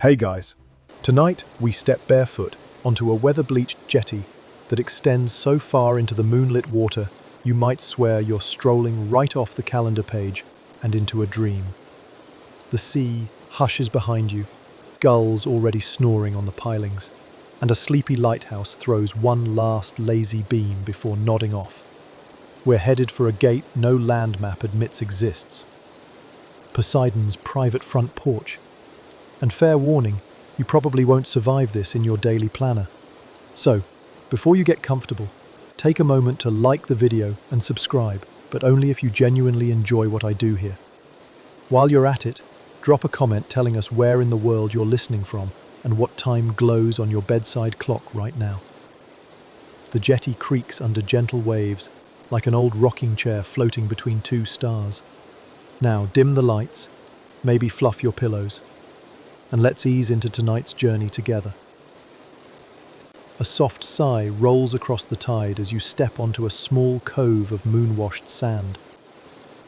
Hey guys, tonight we step barefoot onto a weather-bleached jetty that extends so far into the moonlit water you might swear you're strolling right off the calendar page and into a dream. The sea hushes behind you, gulls already snoring on the pilings, and a sleepy lighthouse throws one last lazy beam before nodding off. We're headed for a gate no land map admits exists. Poseidon's private front porch. And fair warning, you probably won't survive this in your daily planner. So, before you get comfortable, take a moment to like the video and subscribe, but only if you genuinely enjoy what I do here. While you're at it, drop a comment telling us where in the world you're listening from and what time glows on your bedside clock right now. The jetty creaks under gentle waves, like an old rocking chair floating between two stars. Now dim the lights, maybe fluff your pillows, and let's ease into tonight's journey together. A soft sigh rolls across the tide as you step onto a small cove of moon-washed sand.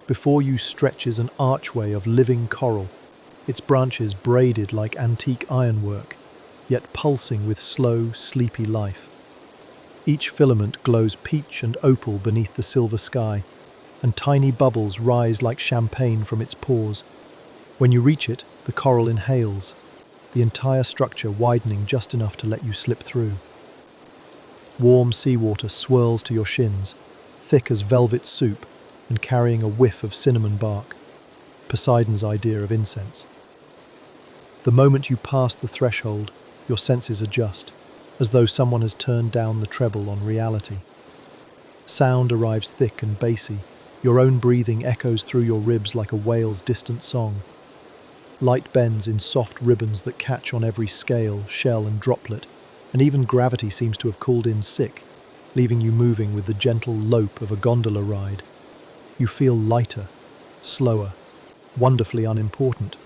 Before you stretches an archway of living coral, its branches braided like antique ironwork, yet pulsing with slow, sleepy life. Each filament glows peach and opal beneath the silver sky, and tiny bubbles rise like champagne from its pores. When you reach it, the coral inhales, the entire structure widening just enough to let you slip through. Warm seawater swirls to your shins, thick as velvet soup and carrying a whiff of cinnamon bark, Poseidon's idea of incense. The moment you pass the threshold, your senses adjust, as though someone has turned down the treble on reality. Sound arrives thick and bassy, your own breathing echoes through your ribs like a whale's distant song. Light bends in soft ribbons that catch on every scale, shell and droplet, and even gravity seems to have cooled in sick, leaving you moving with the gentle lope of a gondola ride. You feel lighter, slower, wonderfully unimportant,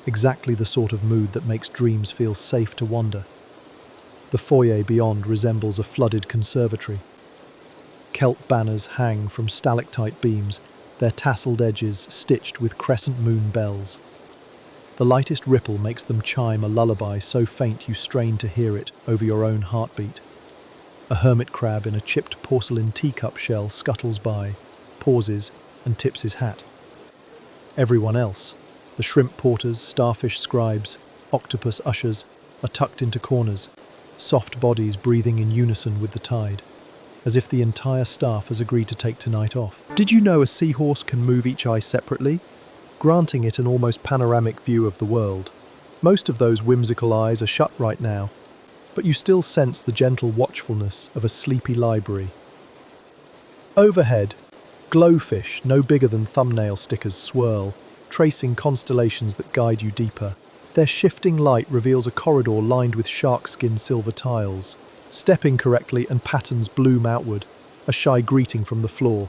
exactly the sort of mood that makes dreams feel safe to wander. The foyer beyond resembles a flooded conservatory. Kelp banners hang from stalactite beams, their tasselled edges stitched with crescent moon bells. The lightest ripple makes them chime a lullaby so faint you strain to hear it over your own heartbeat. A hermit crab in a chipped porcelain teacup shell scuttles by, pauses, and tips his hat. Everyone else, the shrimp porters, starfish scribes, octopus ushers, are tucked into corners, soft bodies breathing in unison with the tide, as if the entire staff has agreed to take tonight off. Did you know a seahorse can move each eye separately, granting it an almost panoramic view of the world? Most of those whimsical eyes are shut right now, but you still sense the gentle watchfulness of a sleepy library. Overhead, glowfish no bigger than thumbnail stickers swirl, tracing constellations that guide you deeper. Their shifting light reveals a corridor lined with shark-skin silver tiles. Stepping correctly and patterns bloom outward, a shy greeting from the floor.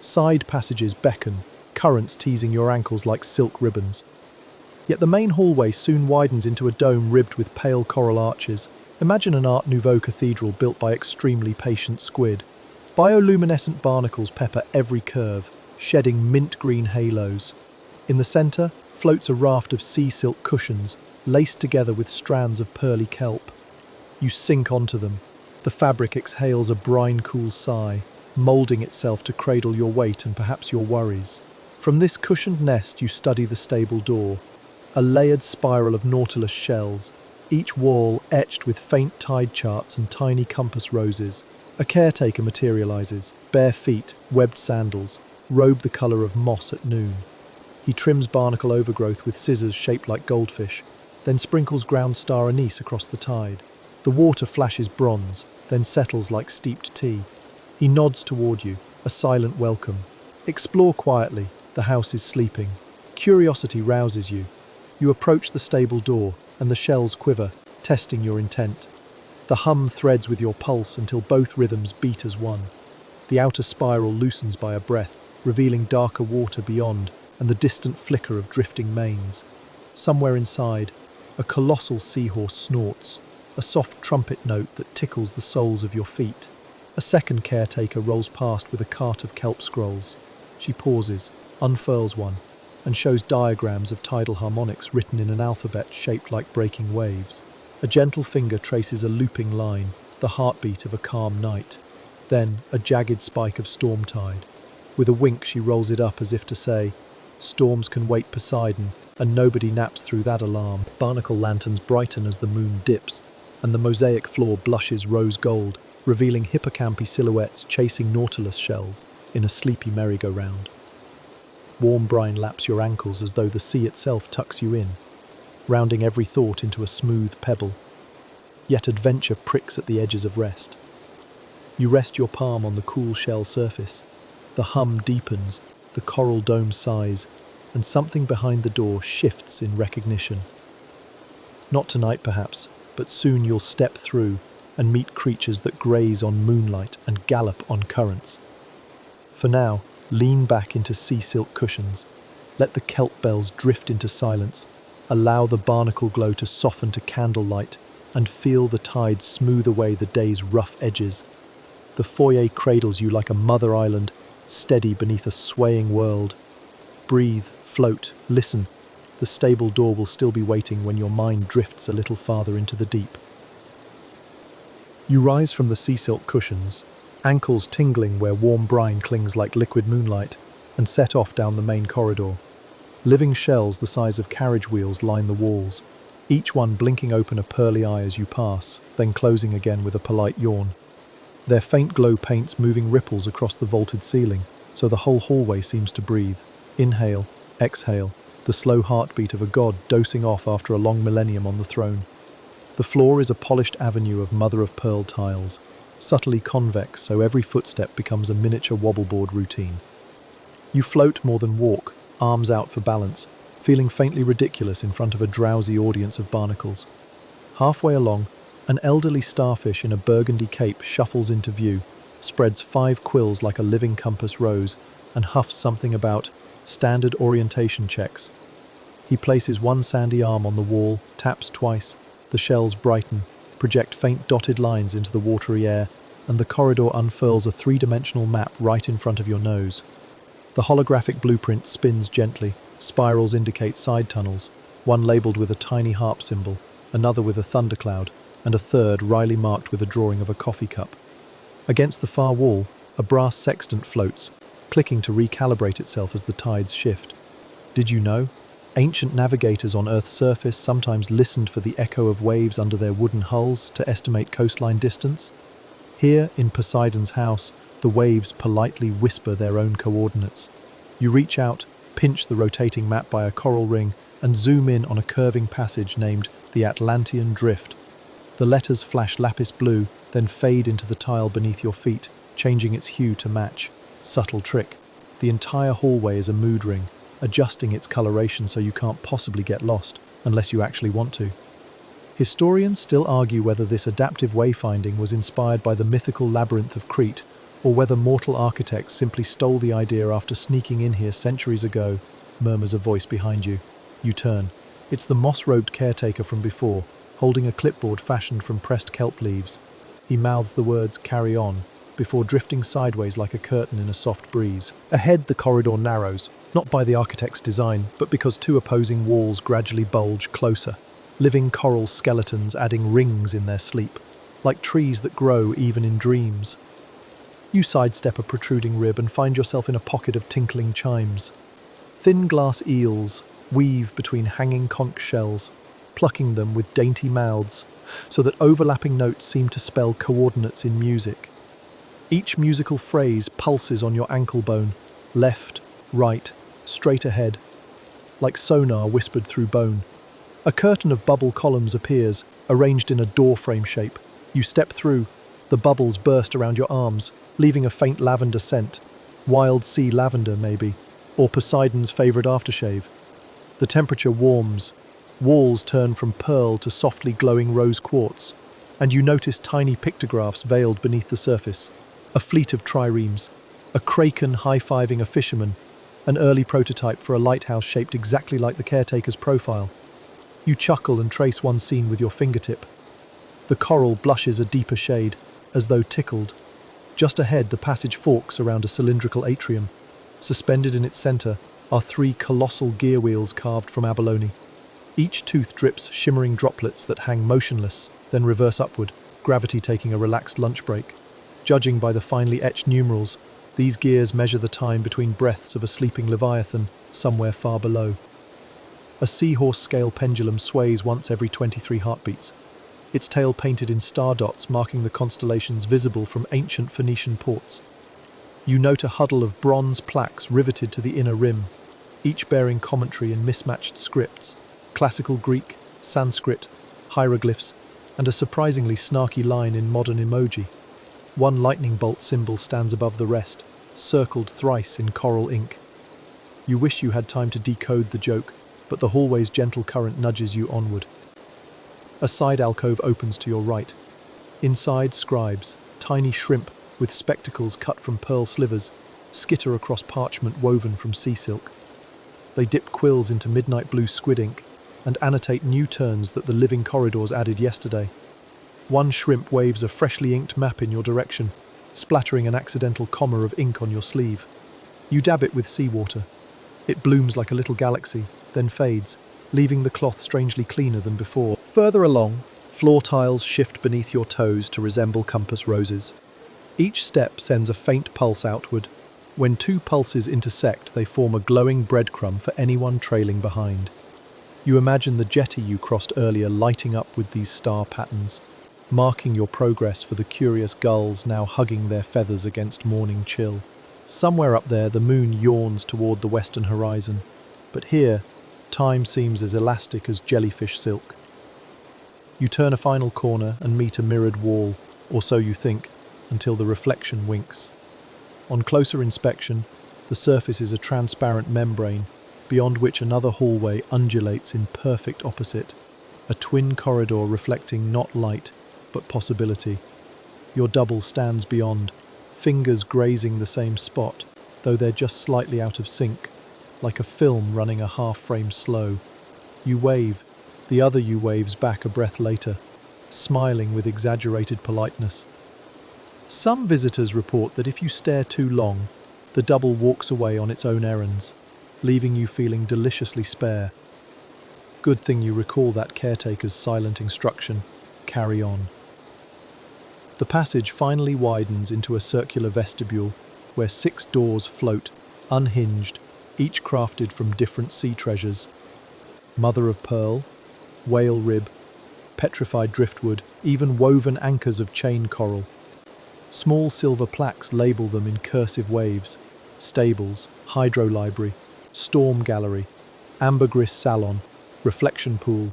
Side passages beckon, currents teasing your ankles like silk ribbons. Yet the main hallway soon widens into a dome ribbed with pale coral arches. Imagine an Art Nouveau cathedral built by extremely patient squid. Bioluminescent barnacles pepper every curve, shedding mint-green halos. In the centre floats a raft of sea silk cushions, laced together with strands of pearly kelp. You sink onto them. The fabric exhales a brine-cool sigh, moulding itself to cradle your weight and perhaps your worries. From this cushioned nest you study the stable door, a layered spiral of nautilus shells, each wall etched with faint tide charts and tiny compass roses. A caretaker materializes, bare feet, webbed sandals, robe the color of moss at noon. He trims barnacle overgrowth with scissors shaped like goldfish, then sprinkles ground star anise across the tide. The water flashes bronze, then settles like steeped tea. He nods toward you, a silent welcome. Explore quietly. The house is sleeping. Curiosity rouses you. You approach the stable door, and the shells quiver, testing your intent. The hum threads with your pulse until both rhythms beat as one. The outer spiral loosens by a breath, revealing darker water beyond and the distant flicker of drifting mains. Somewhere inside, a colossal seahorse snorts, a soft trumpet note that tickles the soles of your feet. A second caretaker rolls past with a cart of kelp scrolls. She pauses, unfurls one, and shows diagrams of tidal harmonics written in an alphabet shaped like breaking waves. A gentle finger traces a looping line, the heartbeat of a calm night. Then a jagged spike of storm tide. With a wink she rolls it up as if to say, "Storms can wait, Poseidon, and nobody naps through that alarm." Barnacle lanterns brighten as the moon dips, and the mosaic floor blushes rose gold, revealing hippocampy silhouettes chasing nautilus shells in a sleepy merry-go-round. Warm brine laps your ankles as though the sea itself tucks you in, rounding every thought into a smooth pebble. Yet adventure pricks at the edges of rest. You rest your palm on the cool shell surface. The hum deepens, the coral dome sighs, and something behind the door shifts in recognition. Not tonight, perhaps, but soon you'll step through and meet creatures that graze on moonlight and gallop on currents. For now, lean back into sea silk cushions. Let the kelp bells drift into silence. Allow the barnacle glow to soften to candlelight and feel the tide smooth away the day's rough edges. The foyer cradles you like a mother island, steady beneath a swaying world. Breathe, float, listen. The stable door will still be waiting when your mind drifts a little farther into the deep. You rise from the sea silk cushions, ankles tingling where warm brine clings like liquid moonlight, and set off down the main corridor. Living shells the size of carriage wheels line the walls, each one blinking open a pearly eye as you pass, then closing again with a polite yawn. Their faint glow paints moving ripples across the vaulted ceiling, so the whole hallway seems to breathe. Inhale, exhale, the slow heartbeat of a god dosing off after a long millennium on the throne. The floor is a polished avenue of mother-of-pearl tiles, subtly convex so every footstep becomes a miniature wobbleboard routine. You float more than walk, arms out for balance, feeling faintly ridiculous in front of a drowsy audience of barnacles. Halfway along, an elderly starfish in a burgundy cape shuffles into view, spreads 5 quills like a living compass rose, and huffs something about standard orientation checks. He places one sandy arm on the wall, taps twice, the shells brighten, project faint dotted lines into the watery air, and the corridor unfurls a 3-dimensional map right in front of your nose. The holographic blueprint spins gently, spirals indicate side tunnels, one labelled with a tiny harp symbol, another with a thundercloud, and a third wryly marked with a drawing of a coffee cup. Against the far wall, a brass sextant floats, clicking to recalibrate itself as the tides shift. Did you know? Ancient navigators on Earth's surface sometimes listened for the echo of waves under their wooden hulls to estimate coastline distance. Here, in Poseidon's house, the waves politely whisper their own coordinates. You reach out, pinch the rotating map by a coral ring, and zoom in on a curving passage named the Atlantean Drift. The letters flash lapis blue, then fade into the tile beneath your feet, changing its hue to match. Subtle trick. The entire hallway is a mood ring, adjusting its coloration so you can't possibly get lost, unless you actually want to. Historians still argue whether this adaptive wayfinding was inspired by the mythical labyrinth of Crete, or whether mortal architects simply stole the idea after sneaking in here centuries ago, murmurs a voice behind you. You turn. It's the moss-robed caretaker from before, holding a clipboard fashioned from pressed kelp leaves. He mouths the words, "Carry on," before drifting sideways like a curtain in a soft breeze. Ahead, the corridor narrows, not by the architect's design, but because 2 opposing walls gradually bulge closer, living coral skeletons adding rings in their sleep, like trees that grow even in dreams. You sidestep a protruding rib and find yourself in a pocket of tinkling chimes. Thin glass eels weave between hanging conch shells, plucking them with dainty mouths, so that overlapping notes seem to spell coordinates in music. Each musical phrase pulses on your ankle bone, left, right, straight ahead, like sonar whispered through bone. A curtain of bubble columns appears, arranged in a door frame shape. You step through. The bubbles burst around your arms, leaving a faint lavender scent. Wild sea lavender, maybe, or Poseidon's favourite aftershave. The temperature warms. Walls turn from pearl to softly glowing rose quartz, and you notice tiny pictographs veiled beneath the surface. A fleet of triremes, a kraken high-fiving a fisherman, an early prototype for a lighthouse shaped exactly like the caretaker's profile. You chuckle and trace one scene with your fingertip. The coral blushes a deeper shade, as though tickled. Just ahead, the passage forks around a cylindrical atrium. Suspended in its center, are three colossal gear wheels carved from abalone. Each tooth drips shimmering droplets that hang motionless, then reverse upward, gravity taking a relaxed lunch break. Judging by the finely etched numerals, these gears measure the time between breaths of a sleeping leviathan somewhere far below. A seahorse scale pendulum sways once every 23 heartbeats, its tail painted in star dots marking the constellations visible from ancient Phoenician ports. You note a huddle of bronze plaques riveted to the inner rim, each bearing commentary in mismatched scripts: classical Greek, Sanskrit, hieroglyphs, and a surprisingly snarky line in modern emoji. One lightning bolt symbol stands above the rest, circled thrice in coral ink. You wish you had time to decode the joke, but the hallway's gentle current nudges you onward. A side alcove opens to your right. Inside, scribes, tiny shrimp with spectacles cut from pearl slivers, skitter across parchment woven from sea silk. They dip quills into midnight blue squid ink and annotate new turns that the living corridors added yesterday. One shrimp waves a freshly inked map in your direction, splattering an accidental comma of ink on your sleeve. You dab it with seawater. It blooms like a little galaxy, then fades, leaving the cloth strangely cleaner than before. Further along, floor tiles shift beneath your toes to resemble compass roses. Each step sends a faint pulse outward. When two pulses intersect, they form a glowing breadcrumb for anyone trailing behind. You imagine the jetty you crossed earlier lighting up with these star patterns, marking your progress for the curious gulls now hugging their feathers against morning chill. Somewhere up there, the moon yawns toward the western horizon, but here, time seems as elastic as jellyfish silk. You turn a final corner and meet a mirrored wall, or so you think, until the reflection winks. On closer inspection, the surface is a transparent membrane, beyond which another hallway undulates in perfect opposite, a twin corridor reflecting not light, but possibility. Your double stands beyond, fingers grazing the same spot, though they're just slightly out of sync, like a film running a half frame slow. You wave, the other you waves back a breath later, smiling with exaggerated politeness. Some visitors report that if you stare too long, the double walks away on its own errands, leaving you feeling deliciously spare. Good thing you recall that caretaker's silent instruction: carry on. The passage finally widens into a circular vestibule where 6 doors float, unhinged, each crafted from different sea treasures. Mother of pearl, whale rib, petrified driftwood, even woven anchors of chain coral. Small silver plaques label them in cursive waves: stables, hydro library, storm gallery, ambergris salon, reflection pool,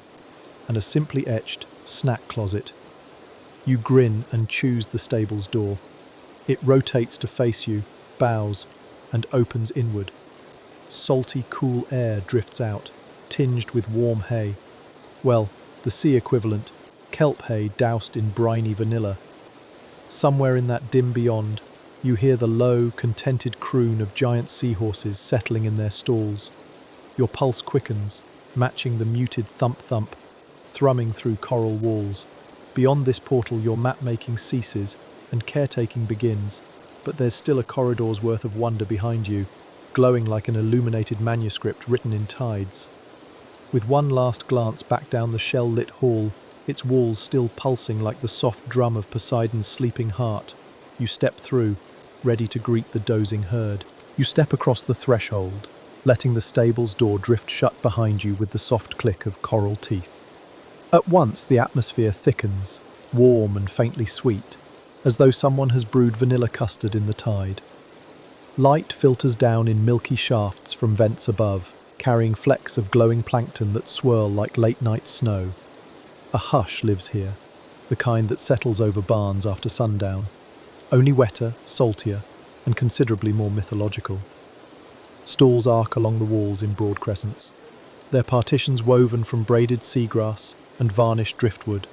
and a simply etched snack closet. You grin and choose the stable's door. It rotates to face you, bows, and opens inward. Salty, cool air drifts out, tinged with warm hay. Well, the sea equivalent, kelp hay doused in briny vanilla. Somewhere in that dim beyond, you hear the low, contented croon of giant seahorses settling in their stalls. Your pulse quickens, matching the muted thump-thump, thrumming through coral walls. Beyond this portal, your map-making ceases and caretaking begins, but there's still a corridor's worth of wonder behind you, glowing like an illuminated manuscript written in tides. With one last glance back down the shell-lit hall, its walls still pulsing like the soft drum of Poseidon's sleeping heart, you step through, ready to greet the dozing herd. You step across the threshold, letting the stable's door drift shut behind you with the soft click of coral teeth. At once, the atmosphere thickens, warm and faintly sweet, as though someone has brewed vanilla custard in the tide. Light filters down in milky shafts from vents above, carrying flecks of glowing plankton that swirl like late-night snow. A hush lives here, the kind that settles over barns after sundown, only wetter, saltier, and considerably more mythological. Stalls arc along the walls in broad crescents, their partitions woven from braided seagrass and varnished driftwood.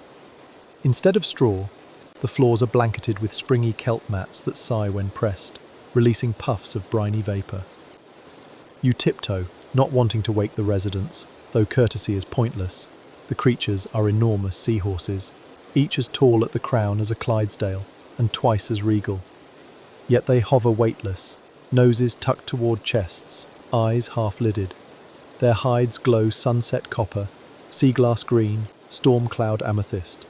Instead of straw, the floors are blanketed with springy kelp mats that sigh when pressed, releasing puffs of briny vapour. You tiptoe, not wanting to wake the residents, though courtesy is pointless. The creatures are enormous seahorses, each as tall at the crown as a Clydesdale, and twice as regal. Yet they hover weightless, noses tucked toward chests, eyes half-lidded. Their hides glow sunset copper, sea glass green, storm cloud amethyst.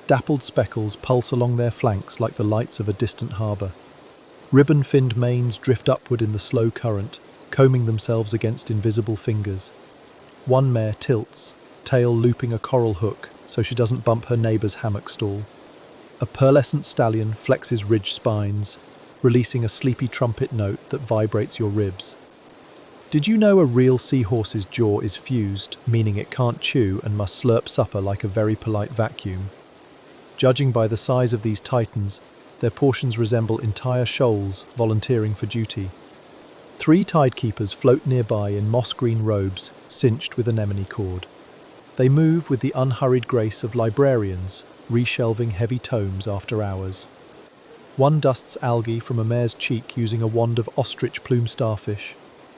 Dappled speckles pulse along their flanks like the lights of a distant harbour. Ribbon-finned manes drift upward in the slow current, combing themselves against invisible fingers. One mare tilts, tail looping a coral hook so she doesn't bump her neighbour's hammock stall. A pearlescent stallion flexes ridged spines, releasing a sleepy trumpet note that vibrates your ribs. Did you know a real seahorse's jaw is fused, meaning it can't chew and must slurp supper like a very polite vacuum? Judging by the size of these titans, their portions resemble entire shoals volunteering for duty. 3 tidekeepers float nearby in moss-green robes, cinched with anemone cord. They move with the unhurried grace of librarians, reshelving heavy tomes after hours. One dusts algae from a mare's cheek using a wand of ostrich plume starfish.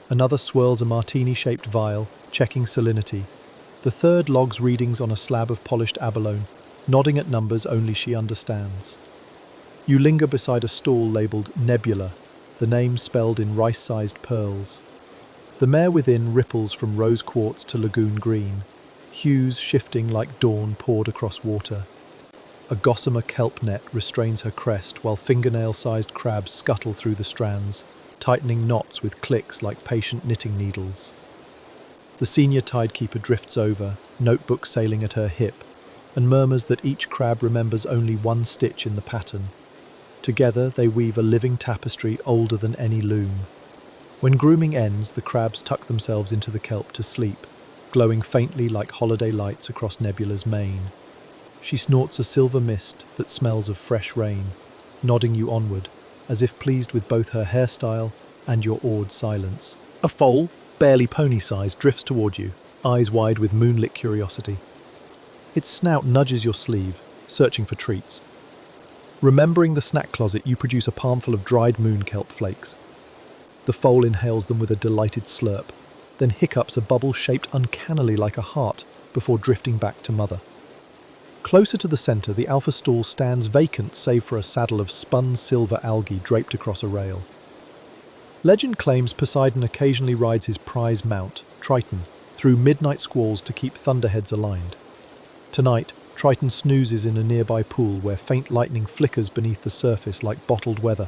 Another swirls a martini-shaped vial, checking salinity. The third logs readings on a slab of polished abalone, nodding at numbers only she understands. You linger beside a stall labelled Nebula, the name spelled in rice-sized pearls. The mare within ripples from rose quartz to lagoon green, hues shifting like dawn poured across water. A gossamer kelp net restrains her crest while fingernail-sized crabs scuttle through the strands, tightening knots with clicks like patient knitting needles. The senior tidekeeper drifts over, notebook sailing at her hip, and murmurs that each crab remembers only one stitch in the pattern. Together they weave a living tapestry older than any loom. When grooming ends, the crabs tuck themselves into the kelp to sleep, glowing faintly like holiday lights across Nebula's mane. She snorts a silver mist that smells of fresh rain, nodding you onward, as if pleased with both her hairstyle and your awed silence. A foal, barely pony-sized, drifts toward you, eyes wide with moonlit curiosity. Its snout nudges your sleeve, searching for treats. Remembering the snack closet, you produce a palmful of dried moon kelp flakes. The foal inhales them with a delighted slurp, then hiccups a bubble shaped uncannily like a heart before drifting back to mother. Closer to the centre, the alpha stall stands vacant save for a saddle of spun silver algae draped across a rail. Legend claims Poseidon occasionally rides his prize mount, Triton, through midnight squalls to keep thunderheads aligned. Tonight, Triton snoozes in a nearby pool where faint lightning flickers beneath the surface like bottled weather.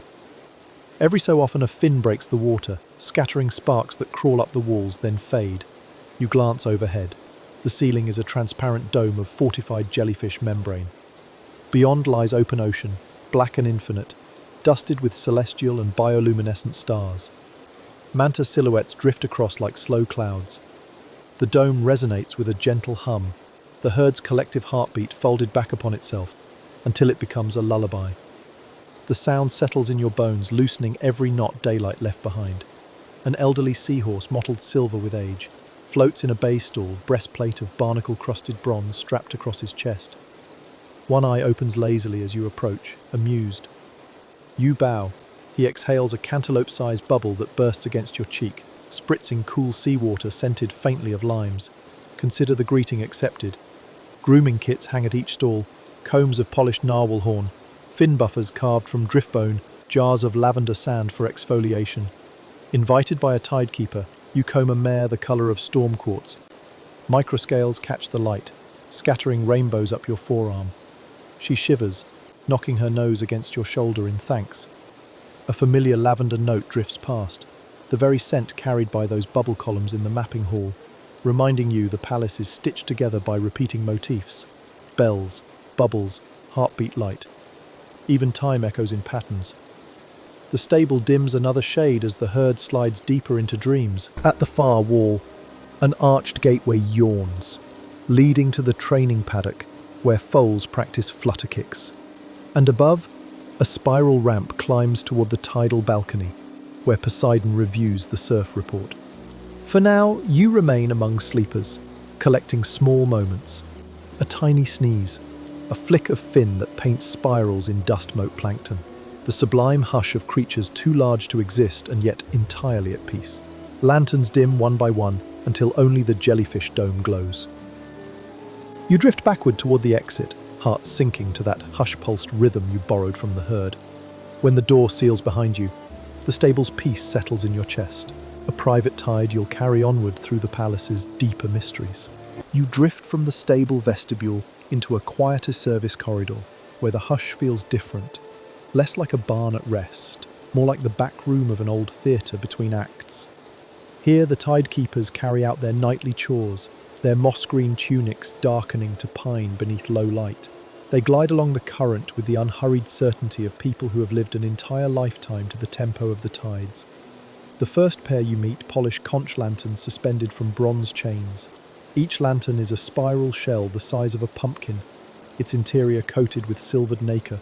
Every so often a fin breaks the water, scattering sparks that crawl up the walls then fade. You glance overhead. The ceiling is a transparent dome of fortified jellyfish membrane. Beyond lies open ocean, black and infinite, dusted with celestial and bioluminescent stars. Manta silhouettes drift across like slow clouds. The dome resonates with a gentle hum, the herd's collective heartbeat folded back upon itself, until it becomes a lullaby. The sound settles in your bones, loosening every knot daylight left behind. An elderly seahorse, mottled silver with age, floats in a bay stall, breastplate of barnacle-crusted bronze strapped across his chest. One eye opens lazily as you approach, amused. You bow. He exhales a cantaloupe-sized bubble that bursts against your cheek, spritzing cool seawater scented faintly of limes. Consider the greeting accepted. Grooming kits hang at each stall, combs of polished narwhal horn, fin buffers carved from driftbone, jars of lavender sand for exfoliation. Invited by a tidekeeper, you comb a mare the colour of storm quartz. Microscales catch the light, scattering rainbows up your forearm. She shivers, knocking her nose against your shoulder in thanks. A familiar lavender note drifts past, the very scent carried by those bubble columns in the mapping hall, reminding you the palace is stitched together by repeating motifs. Bells, bubbles, heartbeat light. Even time echoes in patterns. The stable dims another shade as the herd slides deeper into dreams. At the far wall, an arched gateway yawns, leading to the training paddock where foals practice flutter kicks. And above, a spiral ramp climbs toward the tidal balcony, where Poseidon reviews the surf report. For now, you remain among sleepers, collecting small moments. A tiny sneeze, a flick of fin that paints spirals in dust-moat plankton. The sublime hush of creatures too large to exist and yet entirely at peace. Lanterns dim one by one until only the jellyfish dome glows. You drift backward toward the exit, heart sinking to that hush-pulsed rhythm you borrowed from the herd. When the door seals behind you, the stable's peace settles in your chest. a private tide you'll carry onward through the palace's deeper mysteries. You drift from the stable vestibule into a quieter service corridor, where the hush feels different, less like a barn at rest, more like the back room of an old theatre between acts. Here the tidekeepers carry out their nightly chores, their moss-green tunics darkening to pine beneath low light. They glide along the current with the unhurried certainty of people who have lived an entire lifetime to the tempo of the tides. The first pair you meet polish conch lanterns suspended from bronze chains. Each lantern is a spiral shell the size of a pumpkin, its interior coated with silvered nacre.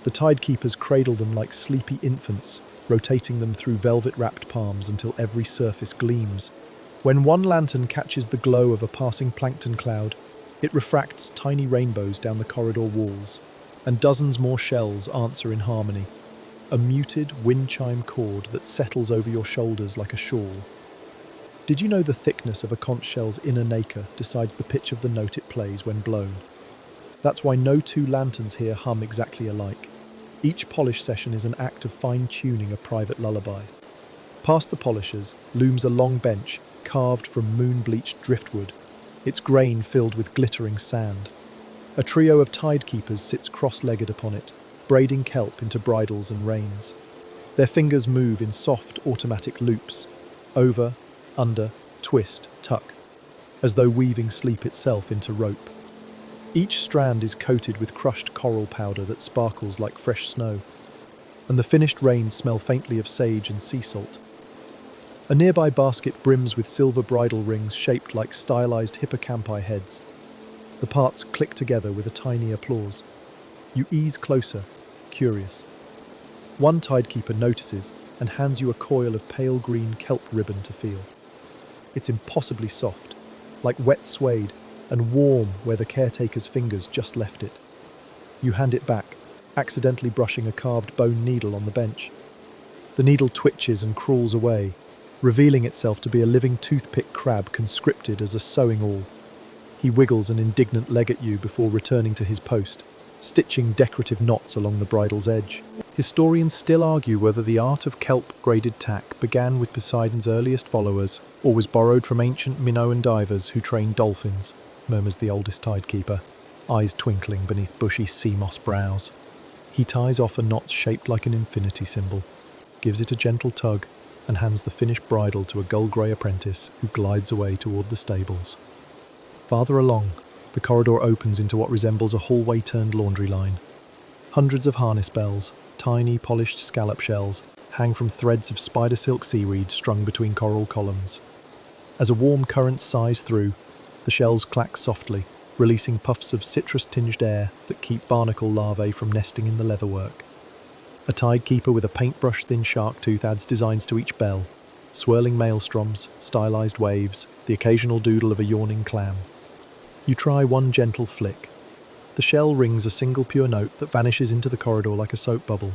The tidekeepers cradle them like sleepy infants, rotating them through velvet-wrapped palms until every surface gleams. When one lantern catches the glow of a passing plankton cloud, it refracts tiny rainbows down the corridor walls, and dozens more shells answer in harmony, a muted wind chime chord that settles over your shoulders like a shawl. Did you know the thickness of a conch shell's inner nacre decides the pitch of the note it plays when blown? That's why no two lanterns here hum exactly alike. Each polish session is an act of fine-tuning a private lullaby. Past the polishers looms a long bench carved from moon-bleached driftwood, its grain filled with glittering sand. A trio of tidekeepers sits cross-legged upon it, braiding kelp into bridles and reins. Their fingers move in soft automatic loops, over, under, twist, tuck, as though weaving sleep itself into rope. Each strand is coated with crushed coral powder that sparkles like fresh snow, and the finished reins smell faintly of sage and sea salt. A nearby basket brims with silver bridle rings shaped like stylized hippocampi heads. The parts click together with a tiny applause. You ease closer, curious. One tidekeeper notices and hands you a coil of pale green kelp ribbon to feel. It's impossibly soft, like wet suede, and warm where the caretaker's fingers just left it. You hand it back, accidentally brushing a carved bone needle on the bench. The needle twitches and crawls away, revealing itself to be a living toothpick crab conscripted as a sewing awl. He wiggles an indignant leg at you before returning to his post, stitching decorative knots along the bridle's edge. Historians still argue whether the art of kelp-braided tack began with Poseidon's earliest followers or was borrowed from ancient Minoan divers who trained dolphins, murmurs the oldest tidekeeper, eyes twinkling beneath bushy sea moss brows. He ties off a knot shaped like an infinity symbol, gives it a gentle tug, and hands the finished bridle to a gull-grey apprentice who glides away toward the stables. Farther along, the corridor opens into what resembles a hallway-turned laundry line. Hundreds of harness bells, tiny polished scallop shells, hang from threads of spider silk seaweed strung between coral columns. As a warm current sighs through, the shells clack softly, releasing puffs of citrus-tinged air that keep barnacle larvae from nesting in the leatherwork. A tidekeeper with a paintbrush-thin shark tooth adds designs to each bell, swirling maelstroms, stylized waves, the occasional doodle of a yawning clam. You try one gentle flick. The shell rings a single pure note that vanishes into the corridor like a soap bubble.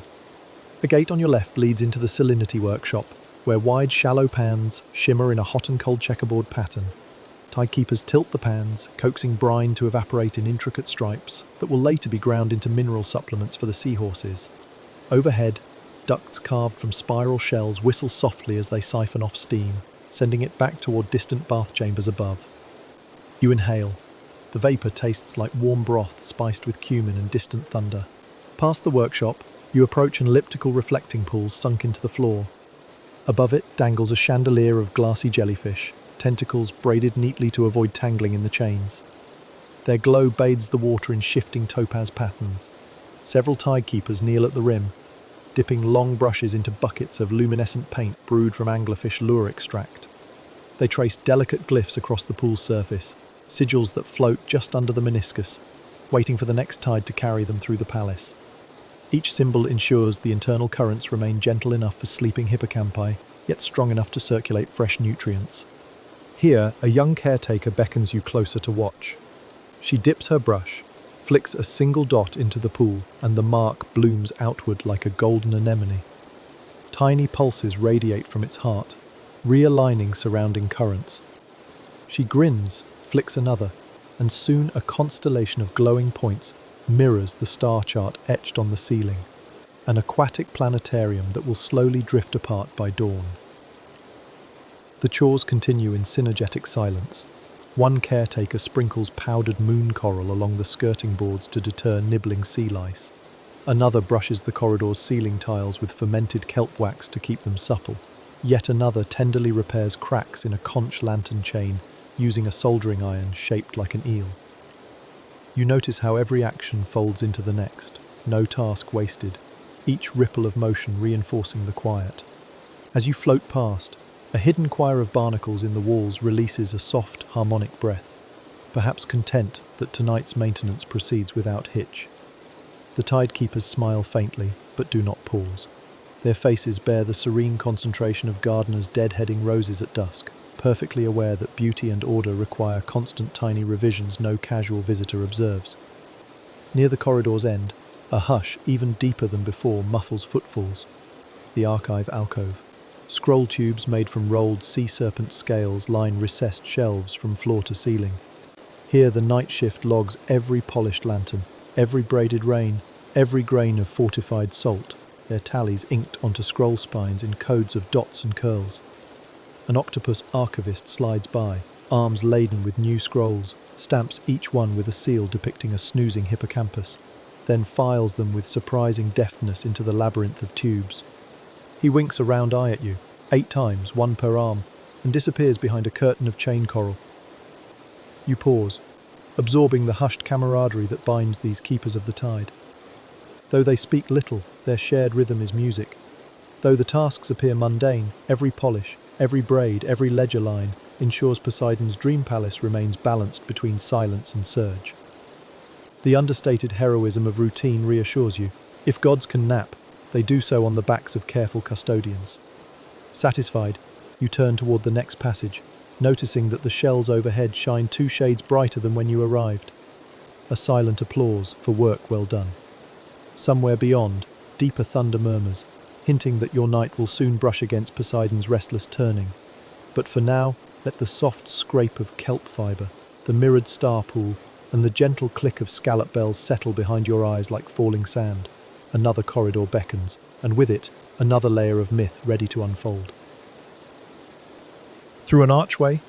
A gate on your left leads into the salinity workshop, where wide, shallow pans shimmer in a hot and cold checkerboard pattern. Tidekeepers tilt the pans, coaxing brine to evaporate in intricate stripes that will later be ground into mineral supplements for the seahorses. Overhead, ducts carved from spiral shells whistle softly as they siphon off steam, sending it back toward distant bath chambers above. You inhale. The vapour tastes like warm broth spiced with cumin and distant thunder. Past the workshop, you approach an elliptical reflecting pool sunk into the floor. Above it dangles a chandelier of glassy jellyfish, tentacles braided neatly to avoid tangling in the chains. Their glow bathes the water in shifting topaz patterns. Several tidekeepers kneel at the rim, dipping long brushes into buckets of luminescent paint brewed from anglerfish lure extract. They trace delicate glyphs across the pool's surface, sigils that float just under the meniscus, waiting for the next tide to carry them through the palace. Each symbol ensures the internal currents remain gentle enough for sleeping hippocampi, yet strong enough to circulate fresh nutrients. Here, a young caretaker beckons you closer to watch. She dips her brush, flicks a single dot into the pool, and the mark blooms outward like a golden anemone. Tiny pulses radiate from its heart, realigning surrounding currents. She grins, flicks another, and soon a constellation of glowing points mirrors the star chart etched on the ceiling, an aquatic planetarium that will slowly drift apart by dawn. The chores continue in synergetic silence. One caretaker sprinkles powdered moon coral along the skirting boards to deter nibbling sea lice. Another brushes the corridor's ceiling tiles with fermented kelp wax to keep them supple. Yet another tenderly repairs cracks in a conch lantern chain using a soldering iron shaped like an eel. You notice how every action folds into the next, no task wasted, each ripple of motion reinforcing the quiet. As you float past, a hidden choir of barnacles in the walls releases a soft, harmonic breath, perhaps content that tonight's maintenance proceeds without hitch. The tidekeepers smile faintly, but do not pause. Their faces bear the serene concentration of gardeners deadheading roses at dusk, perfectly aware that beauty and order require constant tiny revisions no casual visitor observes. Near the corridor's end, a hush even deeper than before muffles footfalls. The archive alcove. Scroll tubes made from rolled sea serpent scales line recessed shelves from floor to ceiling. Here the night shift logs every polished lantern, every braided rain, every grain of fortified salt, their tallies inked onto scroll spines in codes of dots and curls. An octopus archivist slides by, arms laden with new scrolls, stamps each one with a seal depicting a snoozing hippocampus, then files them with surprising deftness into the labyrinth of tubes. He winks a round eye at you, 8 times, 1 per arm, and disappears behind a curtain of chain coral. You pause, absorbing the hushed camaraderie that binds these keepers of the tide. Though they speak little, their shared rhythm is music. Though the tasks appear mundane, every polish, every braid, every ledger line ensures Poseidon's dream palace remains balanced between silence and surge. The understated heroism of routine reassures you. If gods can nap, they do so on the backs of careful custodians. Satisfied, you turn toward the next passage, noticing that the shells overhead shine 2 shades brighter than when you arrived. A silent applause for work well done. Somewhere beyond, deeper thunder murmurs, hinting that your night will soon brush against Poseidon's restless turning. But for now, let the soft scrape of kelp fibre, the mirrored star pool, and the gentle click of scallop bells settle behind your eyes like falling sand. Another corridor beckons, and with it, another layer of myth ready to unfold. Through an archway,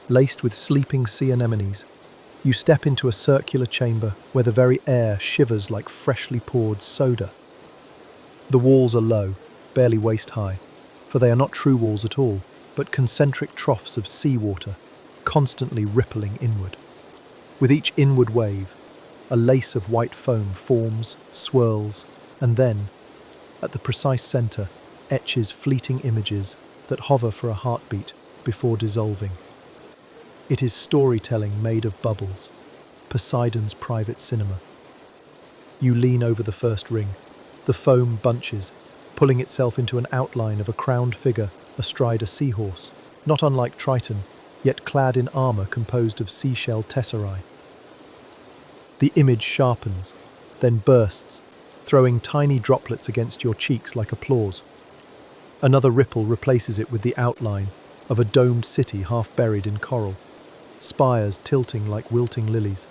laced with sleeping sea anemones, you step into a circular chamber where the very air shivers like freshly poured soda. The walls are low, barely waist-high, for they are not true walls at all, but concentric troughs of seawater, constantly rippling inward. With each inward wave, a lace of white foam forms, swirls, and then, at the precise centre, etches fleeting images that hover for a heartbeat before dissolving. It is storytelling made of bubbles, Poseidon's private cinema. You lean over the first ring. The foam bunches, pulling itself into an outline of a crowned figure astride a seahorse, not unlike Triton, yet clad in armour composed of seashell tesserae. The image sharpens, then bursts, throwing tiny droplets against your cheeks like applause. Another ripple replaces it with the outline of a domed city half buried in coral, spires tilting like wilting lilies.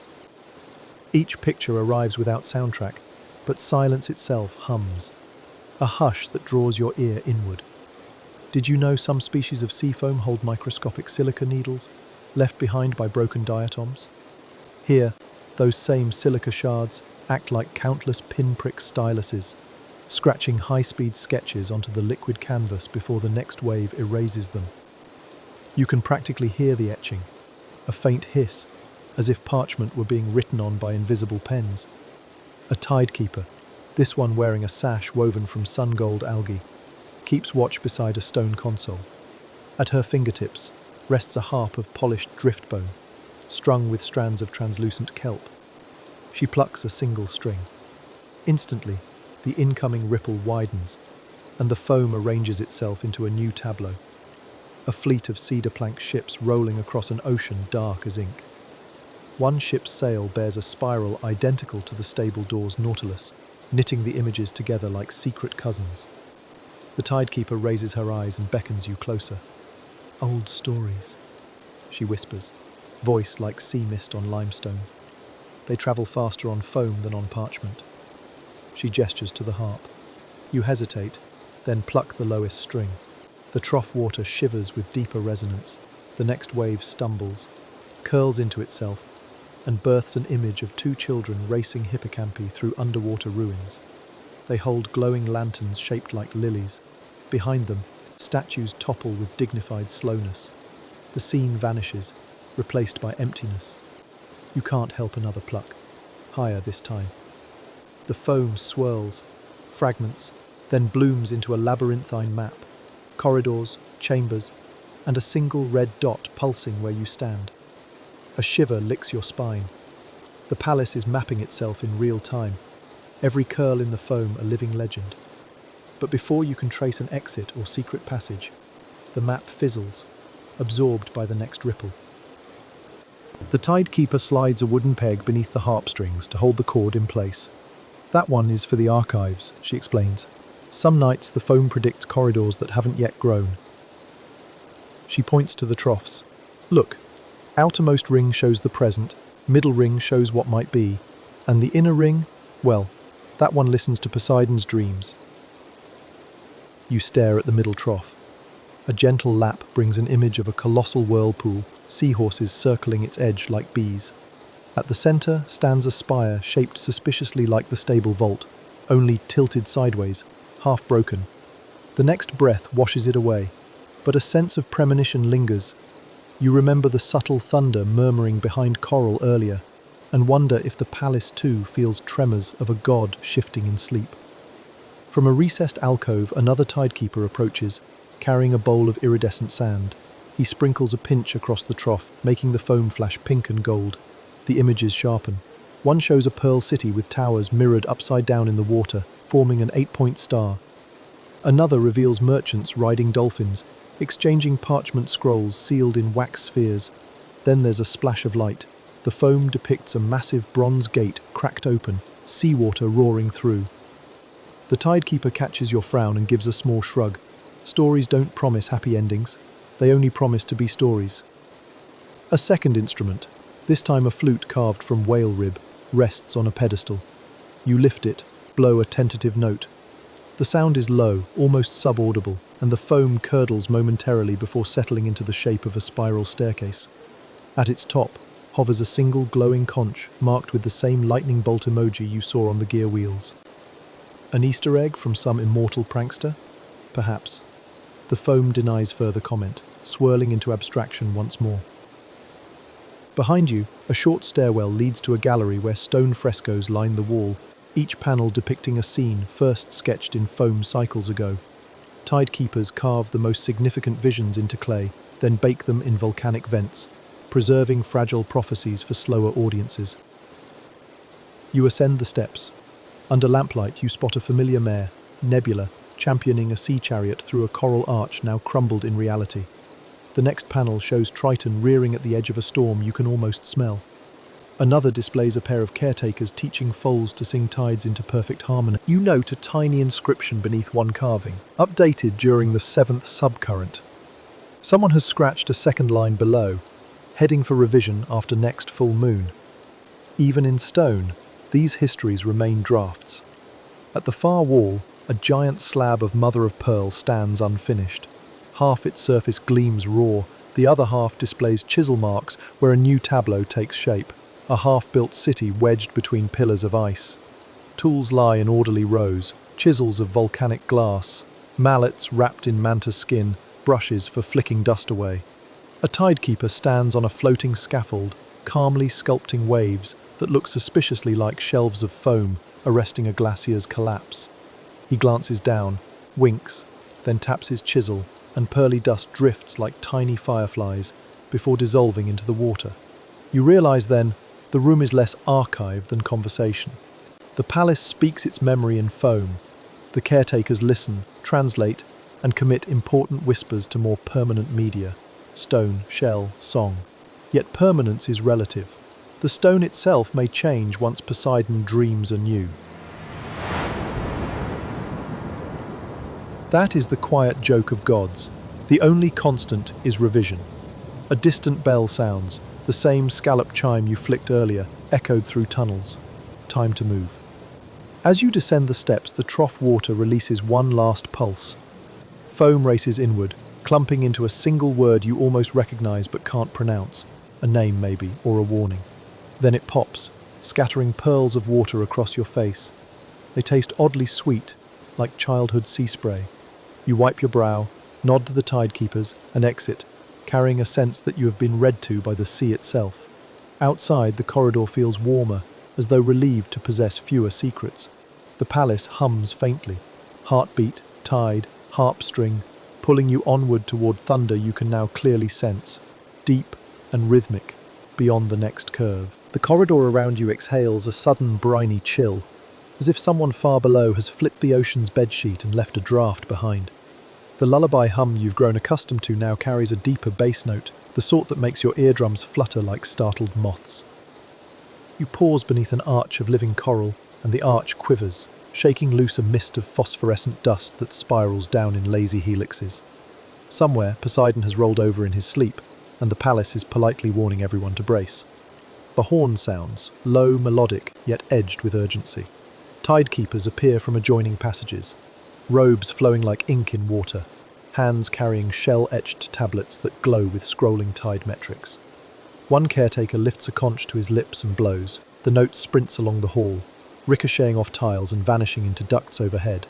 Each picture arrives without soundtrack, but silence itself hums, a hush that draws your ear inward. Did you know some species of seafoam hold microscopic silica needles, left behind by broken diatoms? Here, those same silica shards act like countless pinprick styluses, scratching high-speed sketches onto the liquid canvas before the next wave erases them. You can practically hear the etching, a faint hiss, as if parchment were being written on by invisible pens. A tidekeeper, this one wearing a sash woven from sun-gold algae, keeps watch beside a stone console. At her fingertips rests a harp of polished driftbone, strung with strands of translucent kelp. She plucks a single string. Instantly, the incoming ripple widens, and the foam arranges itself into a new tableau. A fleet of cedar plank ships rolling across an ocean dark as ink. One ship's sail bears a spiral identical to the stable door's nautilus, knitting the images together like secret cousins. The tidekeeper raises her eyes and beckons you closer. "Old stories," she whispers, voice like sea mist on limestone. They travel faster on foam than on parchment. She gestures to the harp. You hesitate, then pluck the lowest string. The trough water shivers with deeper resonance. The next wave stumbles, curls into itself, and births an image of two children racing hippocampi through underwater ruins. They hold glowing lanterns shaped like lilies. Behind them, statues topple with dignified slowness. The scene vanishes, replaced by emptiness. You can't help another pluck. Higher this time. The foam swirls, fragments, then blooms into a labyrinthine map. Corridors, chambers, and a single red dot pulsing where you stand. A shiver licks your spine. The palace is mapping itself in real time, every curl in the foam a living legend. But before you can trace an exit or secret passage, the map fizzles, absorbed by the next ripple. The tidekeeper slides a wooden peg beneath the harp strings to hold the cord in place. That one is for the archives, she explains. Some nights the foam predicts corridors that haven't yet grown. She points to the troughs. Look, outermost ring shows the present, middle ring shows what might be, and the inner ring, well, that one listens to Poseidon's dreams. You stare at the middle trough. A gentle lap brings an image of a colossal whirlpool, seahorses circling its edge like bees. At the center stands a spire shaped suspiciously like the stable vault, only tilted sideways, half broken. The next breath washes it away, but a sense of premonition lingers. You remember the subtle thunder murmuring behind coral earlier, and wonder if the palace too feels tremors of a god shifting in sleep. From a recessed alcove, another tidekeeper approaches, carrying a bowl of iridescent sand. He sprinkles a pinch across the trough, making the foam flash pink and gold. The images sharpen. One shows a pearl city with towers mirrored upside down in the water, forming an 8-point star. Another reveals merchants riding dolphins, exchanging parchment scrolls sealed in wax spheres. Then there's a splash of light. The foam depicts a massive bronze gate cracked open, seawater roaring through. The tidekeeper catches your frown and gives a small shrug. Stories don't promise happy endings. They only promise to be stories. A second instrument, this time a flute carved from whale rib, rests on a pedestal. You lift it, blow a tentative note. The sound is low, almost subaudible, and the foam curdles momentarily before settling into the shape of a spiral staircase. At its top hovers a single glowing conch marked with the same lightning bolt emoji you saw on the gear wheels. An Easter egg from some immortal prankster? Perhaps. The foam denies further comment, swirling into abstraction once more. Behind you, a short stairwell leads to a gallery where stone frescoes line the wall, each panel depicting a scene first sketched in foam cycles ago. Tidekeepers carve the most significant visions into clay, then bake them in volcanic vents, preserving fragile prophecies for slower audiences. You ascend the steps. Under lamplight, you spot a familiar mare, Nebula, championing a sea chariot through a coral arch now crumbled in reality. The next panel shows Triton rearing at the edge of a storm you can almost smell. Another displays a pair of caretakers teaching foals to sing tides into perfect harmony. You note a tiny inscription beneath one carving, updated during the 7th subcurrent. Someone has scratched a second line below, heading for revision after next full moon. Even in stone, these histories remain drafts. At the far wall, a giant slab of mother-of-pearl stands unfinished. Half its surface gleams raw, the other half displays chisel marks where a new tableau takes shape, a half-built city wedged between pillars of ice. Tools lie in orderly rows, chisels of volcanic glass, mallets wrapped in manta skin, brushes for flicking dust away. A tidekeeper stands on a floating scaffold, calmly sculpting waves that look suspiciously like shelves of foam arresting a glacier's collapse. He glances down, winks, then taps his chisel, and pearly dust drifts like tiny fireflies before dissolving into the water. You realize then, the room is less archive than conversation. The palace speaks its memory in foam. The caretakers listen, translate, and commit important whispers to more permanent media: stone, shell, song. Yet permanence is relative. The stone itself may change once Poseidon dreams anew. That is the quiet joke of gods. The only constant is revision. A distant bell sounds, the same scallop chime you flicked earlier, echoed through tunnels. Time to move. As you descend the steps, the trough water releases one last pulse. Foam races inward, clumping into a single word you almost recognize but can't pronounce, a name maybe, or a warning. Then it pops, scattering pearls of water across your face. They taste oddly sweet, like childhood sea spray. You wipe your brow, nod to the tidekeepers, and exit, carrying a sense that you have been read to by the sea itself. Outside, the corridor feels warmer, as though relieved to possess fewer secrets. The palace hums faintly. Heartbeat, tide, harp string, pulling you onward toward thunder you can now clearly sense, deep and rhythmic, beyond the next curve. The corridor around you exhales a sudden briny chill, as if someone far below has flipped the ocean's bedsheet and left a draft behind. The lullaby hum you've grown accustomed to now carries a deeper bass note, the sort that makes your eardrums flutter like startled moths. You pause beneath an arch of living coral, and the arch quivers, shaking loose a mist of phosphorescent dust that spirals down in lazy helixes. Somewhere, Poseidon has rolled over in his sleep, and the palace is politely warning everyone to brace. The horn sounds, low, melodic, yet edged with urgency. Tidekeepers appear from adjoining passages, robes flowing like ink in water, hands carrying shell-etched tablets that glow with scrolling tide metrics. One caretaker lifts a conch to his lips and blows. The note sprints along the hall, ricocheting off tiles and vanishing into ducts overhead.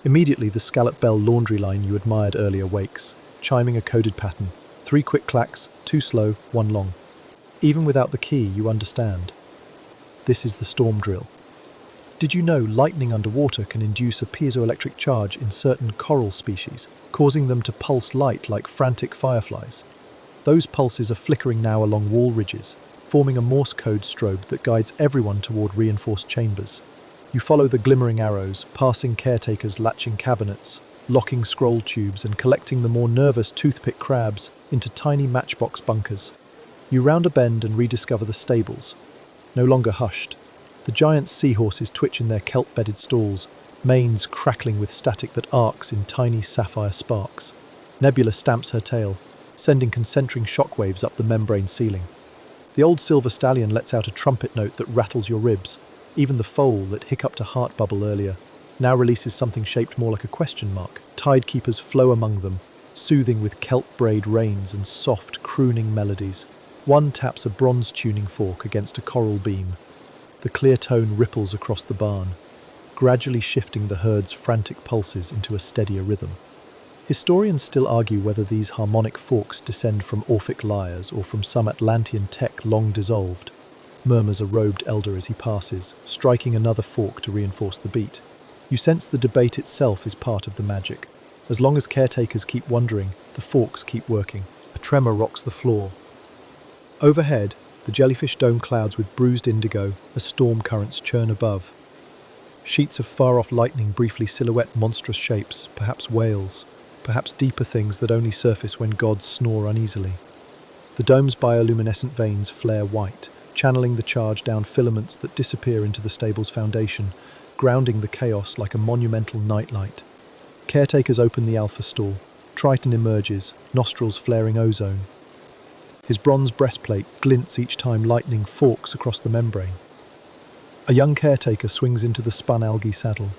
Immediately, the scallop bell laundry line you admired earlier wakes, chiming a coded pattern. 3 quick clacks, 2 slow, 1 long. Even without the key, you understand. This is the storm drill. Did you know lightning underwater can induce a piezoelectric charge in certain coral species, causing them to pulse light like frantic fireflies? Those pulses are flickering now along wall ridges, forming a Morse code strobe that guides everyone toward reinforced chambers. You follow the glimmering arrows, passing caretakers latching cabinets, locking scroll tubes and collecting the more nervous toothpick crabs into tiny matchbox bunkers. You round a bend and rediscover the stables, no longer hushed. The giant seahorses twitch in their kelp-bedded stalls, manes crackling with static that arcs in tiny sapphire sparks. Nebula stamps her tail, sending concentric shockwaves up the membrane ceiling. The old silver stallion lets out a trumpet note that rattles your ribs. Even the foal that hiccuped a heart bubble earlier now releases something shaped more like a question mark. Tidekeepers flow among them, soothing with kelp braid rains and soft, crooning melodies. One taps a bronze tuning fork against a coral beam. The clear tone ripples across the barn, gradually shifting the herd's frantic pulses into a steadier rhythm. Historians still argue whether these harmonic forks descend from Orphic lyres or from some Atlantean tech long dissolved, murmurs a robed elder as he passes, striking another fork to reinforce the beat. You sense the debate itself is part of the magic. As long as caretakers keep wondering, the forks keep working. A tremor rocks the floor. Overhead, the jellyfish dome clouds with bruised indigo as storm currents churn above. Sheets of far-off lightning briefly silhouette monstrous shapes, perhaps whales, perhaps deeper things that only surface when gods snore uneasily. The dome's bioluminescent veins flare white, channeling the charge down filaments that disappear into the stable's foundation, grounding the chaos like a monumental nightlight. Caretakers open the alpha stall. Triton emerges, nostrils flaring ozone. His bronze breastplate glints each time lightning forks across the membrane. A young caretaker swings into the spun algae saddle,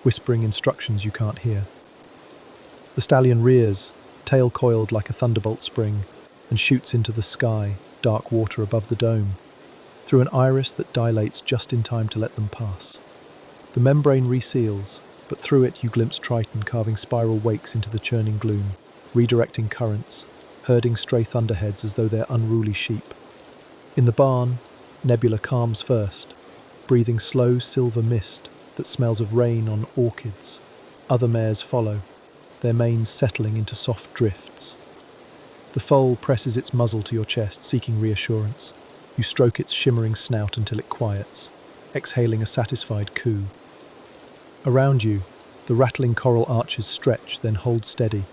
whispering instructions you can't hear. The stallion rears, tail coiled like a thunderbolt spring, and shoots into the sky, dark water above the dome, through an iris that dilates just in time to let them pass. The membrane reseals, but through it you glimpse Triton carving spiral wakes into the churning gloom, redirecting currents, herding stray thunderheads as though they're unruly sheep. In the barn, Nebula calms first, breathing slow silver mist that smells of rain on orchids. Other mares follow, their manes settling into soft drifts. The foal presses its muzzle to your chest, seeking reassurance. You stroke its shimmering snout until it quiets, exhaling a satisfied coo. Around you, the rattling coral arches stretch, then hold steady.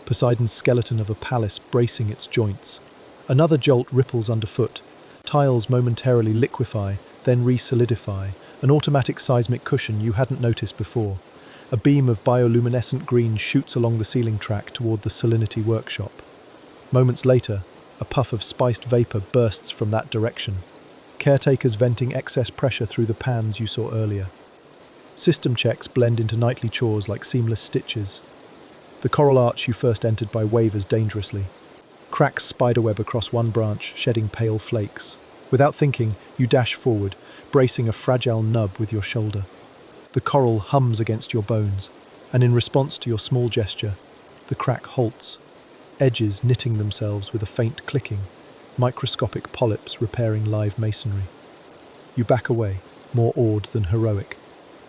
Poseidon's skeleton of a palace bracing its joints. Another jolt ripples underfoot. Tiles momentarily liquefy, then re-solidify, an automatic seismic cushion you hadn't noticed before. A beam of bioluminescent green shoots along the ceiling track toward the salinity workshop. Moments later, a puff of spiced vapor bursts from that direction, caretakers venting excess pressure through the pans you saw earlier. System checks blend into nightly chores like seamless stitches. The coral arch you first entered by wavers dangerously. Cracks spiderweb across one branch, shedding pale flakes. Without thinking, you dash forward, bracing a fragile nub with your shoulder. The coral hums against your bones, and in response to your small gesture, the crack halts, edges knitting themselves with a faint clicking, microscopic polyps repairing live masonry. You back away, more awed than heroic.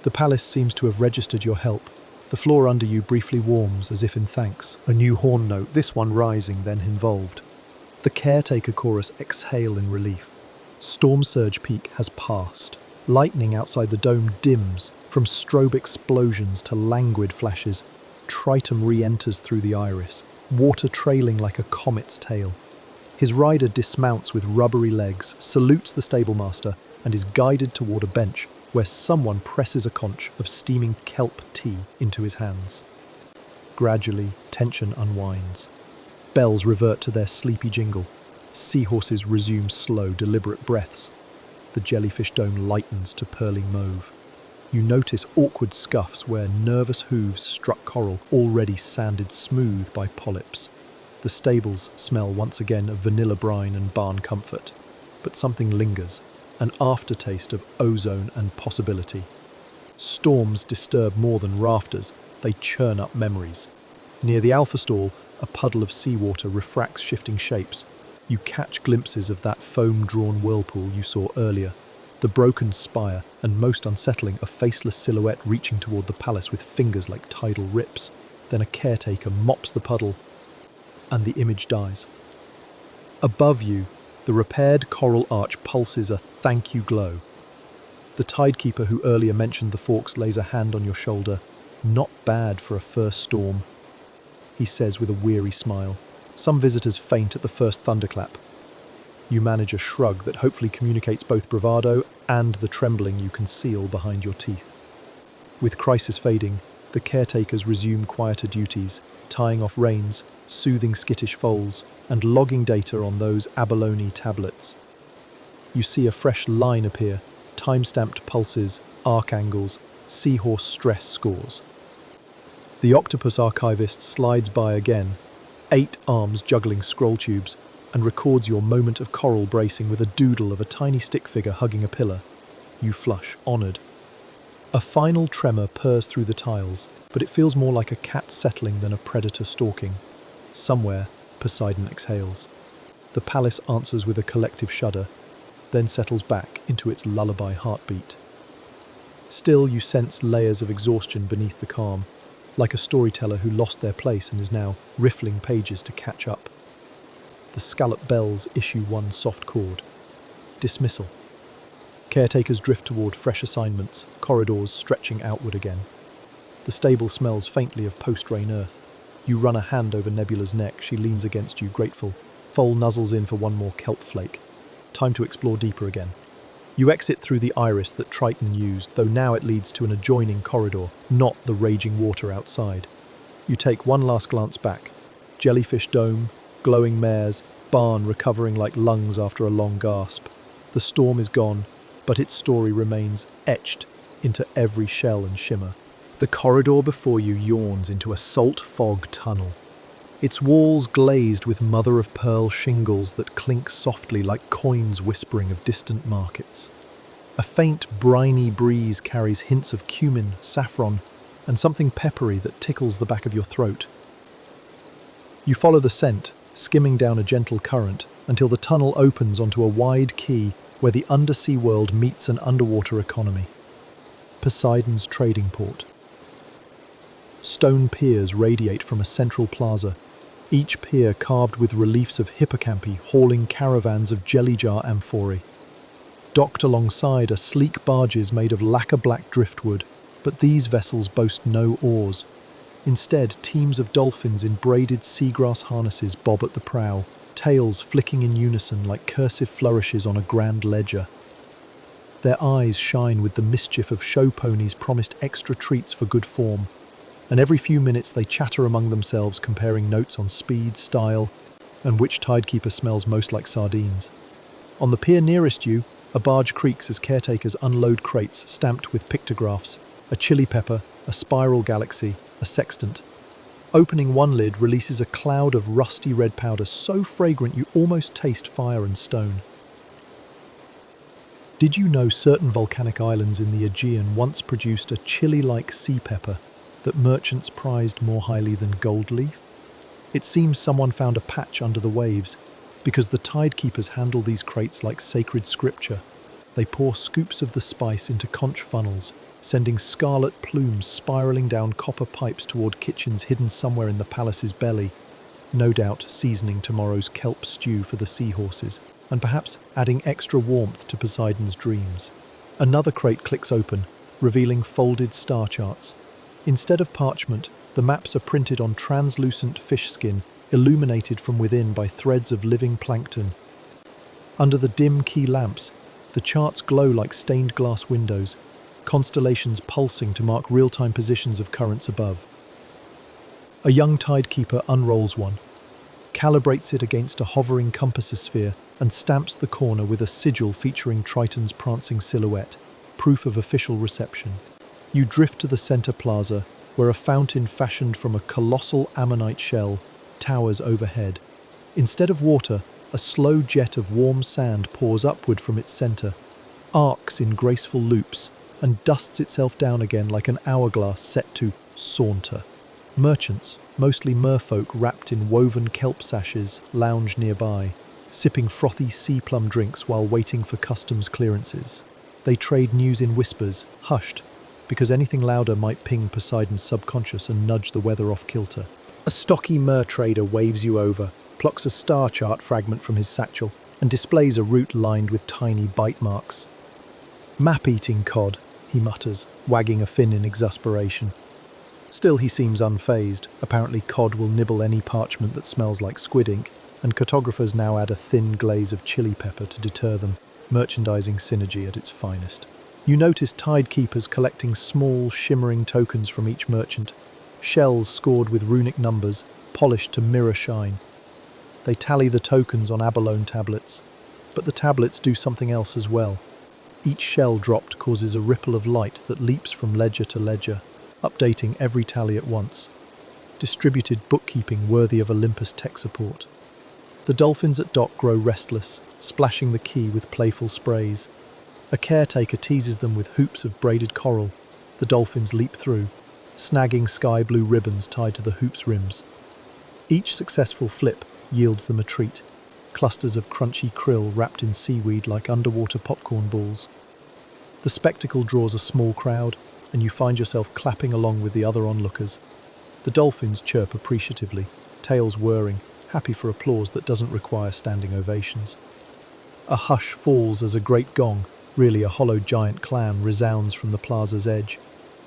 The palace seems to have registered your help. The floor under you briefly warms as if in thanks. A new horn note, this one rising, then involved. The caretaker chorus exhale in relief. Storm surge peak has passed. Lightning outside the dome dims. From strobe explosions to languid flashes, Triton re-enters through the iris, water trailing like a comet's tail. His rider dismounts with rubbery legs, salutes the stablemaster, and is guided toward a bench where someone presses a conch of steaming kelp tea into his hands. Gradually, tension unwinds. Bells revert to their sleepy jingle. Seahorses resume slow, deliberate breaths. The jellyfish dome lightens to pearling mauve. You notice awkward scuffs where nervous hooves struck coral already sanded smooth by polyps. The stables smell once again of vanilla brine and barn comfort, but something lingers, an aftertaste of ozone and possibility. Storms disturb more than rafters, they churn up memories. Near the alpha stall, a puddle of seawater refracts shifting shapes. You catch glimpses of that foam-drawn whirlpool you saw earlier. The broken spire, and most unsettling, a faceless silhouette reaching toward the palace with fingers like tidal rips. Then a caretaker mops the puddle, and the image dies. Above you, the repaired coral arch pulses a thank you glow. The tidekeeper who earlier mentioned the forks lays a hand on your shoulder. Not bad for a first storm, he says with a weary smile. Some visitors faint at the first thunderclap. You manage a shrug that hopefully communicates both bravado and the trembling you conceal behind your teeth. With crisis fading, the caretakers resume quieter duties, tying off reins, soothing skittish foals, and logging data on those abalone tablets. You see a fresh line appear, time-stamped pulses, arc angles, seahorse stress scores. The octopus archivist slides by again, 8 arms juggling scroll tubes, and records your moment of coral bracing with a doodle of a tiny stick figure hugging a pillar. You flush, honoured. A final tremor purrs through the tiles, but it feels more like a cat settling than a predator stalking. Somewhere, Poseidon exhales. The palace answers with a collective shudder, then settles back into its lullaby heartbeat. Still, you sense layers of exhaustion beneath the calm, like a storyteller who lost their place and is now riffling pages to catch up. The scallop bells issue one soft chord. Dismissal. Caretakers drift toward fresh assignments, corridors stretching outward again. The stable smells faintly of post-rain earth. You run a hand over Nebula's neck. She leans against you, grateful. Foal nuzzles in for one more kelp flake. Time to explore deeper again. You exit through the iris that Triton used, though now it leads to an adjoining corridor, not the raging water outside. You take one last glance back. Jellyfish dome, glowing mares, barn recovering like lungs after a long gasp. The storm is gone, but its story remains etched into every shell and shimmer. The corridor before you yawns into a salt fog tunnel. Its walls glazed with mother-of-pearl shingles that clink softly like coins whispering of distant markets. A faint, briny breeze carries hints of cumin, saffron, and something peppery that tickles the back of your throat. You follow the scent, skimming down a gentle current, until the tunnel opens onto a wide quay where the undersea world meets an underwater economy. Poseidon's trading port. Stone piers radiate from a central plaza, each pier carved with reliefs of hippocampi hauling caravans of jelly-jar amphorae. Docked alongside are sleek barges made of lacquer-black driftwood, but these vessels boast no oars. Instead, teams of dolphins in braided seagrass harnesses bob at the prow, tails flicking in unison like cursive flourishes on a grand ledger. Their eyes shine with the mischief of show ponies promised extra treats for good form, and every few minutes they chatter among themselves comparing notes on speed, style, and which tidekeeper smells most like sardines. On the pier nearest you, a barge creaks as caretakers unload crates stamped with pictographs, a chili pepper, a spiral galaxy, a sextant. Opening one lid releases a cloud of rusty red powder so fragrant you almost taste fire and stone. Did you know certain volcanic islands in the Aegean once produced a chili-like sea pepper that merchants prized more highly than gold leaf? It seems someone found a patch under the waves, because the tidekeepers handle these crates like sacred scripture. They pour scoops of the spice into conch funnels, sending scarlet plumes spiraling down copper pipes toward kitchens hidden somewhere in the palace's belly, no doubt seasoning tomorrow's kelp stew for the seahorses, and perhaps adding extra warmth to Poseidon's dreams. Another crate clicks open, revealing folded star charts. Instead of parchment, the maps are printed on translucent fish skin, illuminated from within by threads of living plankton. Under the dim key lamps, the charts glow like stained glass windows, constellations pulsing to mark real-time positions of currents above. A young tidekeeper unrolls one, calibrates it against a hovering compassphere, and stamps the corner with a sigil featuring Triton's prancing silhouette, proof of official reception. You drift to the center plaza, where a fountain fashioned from a colossal ammonite shell towers overhead. Instead of water, a slow jet of warm sand pours upward from its center, arcs in graceful loops, and dusts itself down again like an hourglass set to saunter. Merchants, mostly merfolk wrapped in woven kelp sashes, lounge nearby, sipping frothy sea plum drinks while waiting for customs clearances. They trade news in whispers, hushed, because anything louder might ping Poseidon's subconscious and nudge the weather off kilter. A stocky mer trader waves you over, plucks a star chart fragment from his satchel, and displays a route lined with tiny bite marks. "Map-eating cod," he mutters, wagging a fin in exasperation. Still he seems unfazed. Apparently cod will nibble any parchment that smells like squid ink, and cartographers now add a thin glaze of chili pepper to deter them, merchandising synergy at its finest. You notice tidekeepers collecting small, shimmering tokens from each merchant, shells scored with runic numbers, polished to mirror shine. They tally the tokens on abalone tablets, but the tablets do something else as well. Each shell dropped causes a ripple of light that leaps from ledger to ledger, updating every tally at once. Distributed bookkeeping worthy of Olympus tech support. The dolphins at dock grow restless, splashing the quay with playful sprays. A caretaker teases them with hoops of braided coral. The dolphins leap through, snagging sky blue ribbons tied to the hoops' rims. Each successful flip yields them a treat, clusters of crunchy krill wrapped in seaweed like underwater popcorn balls. The spectacle draws a small crowd, and you find yourself clapping along with the other onlookers. The dolphins chirp appreciatively, tails whirring, happy for applause that doesn't require standing ovations. A hush falls as a great gong, really a hollow giant clam, resounds from the plaza's edge.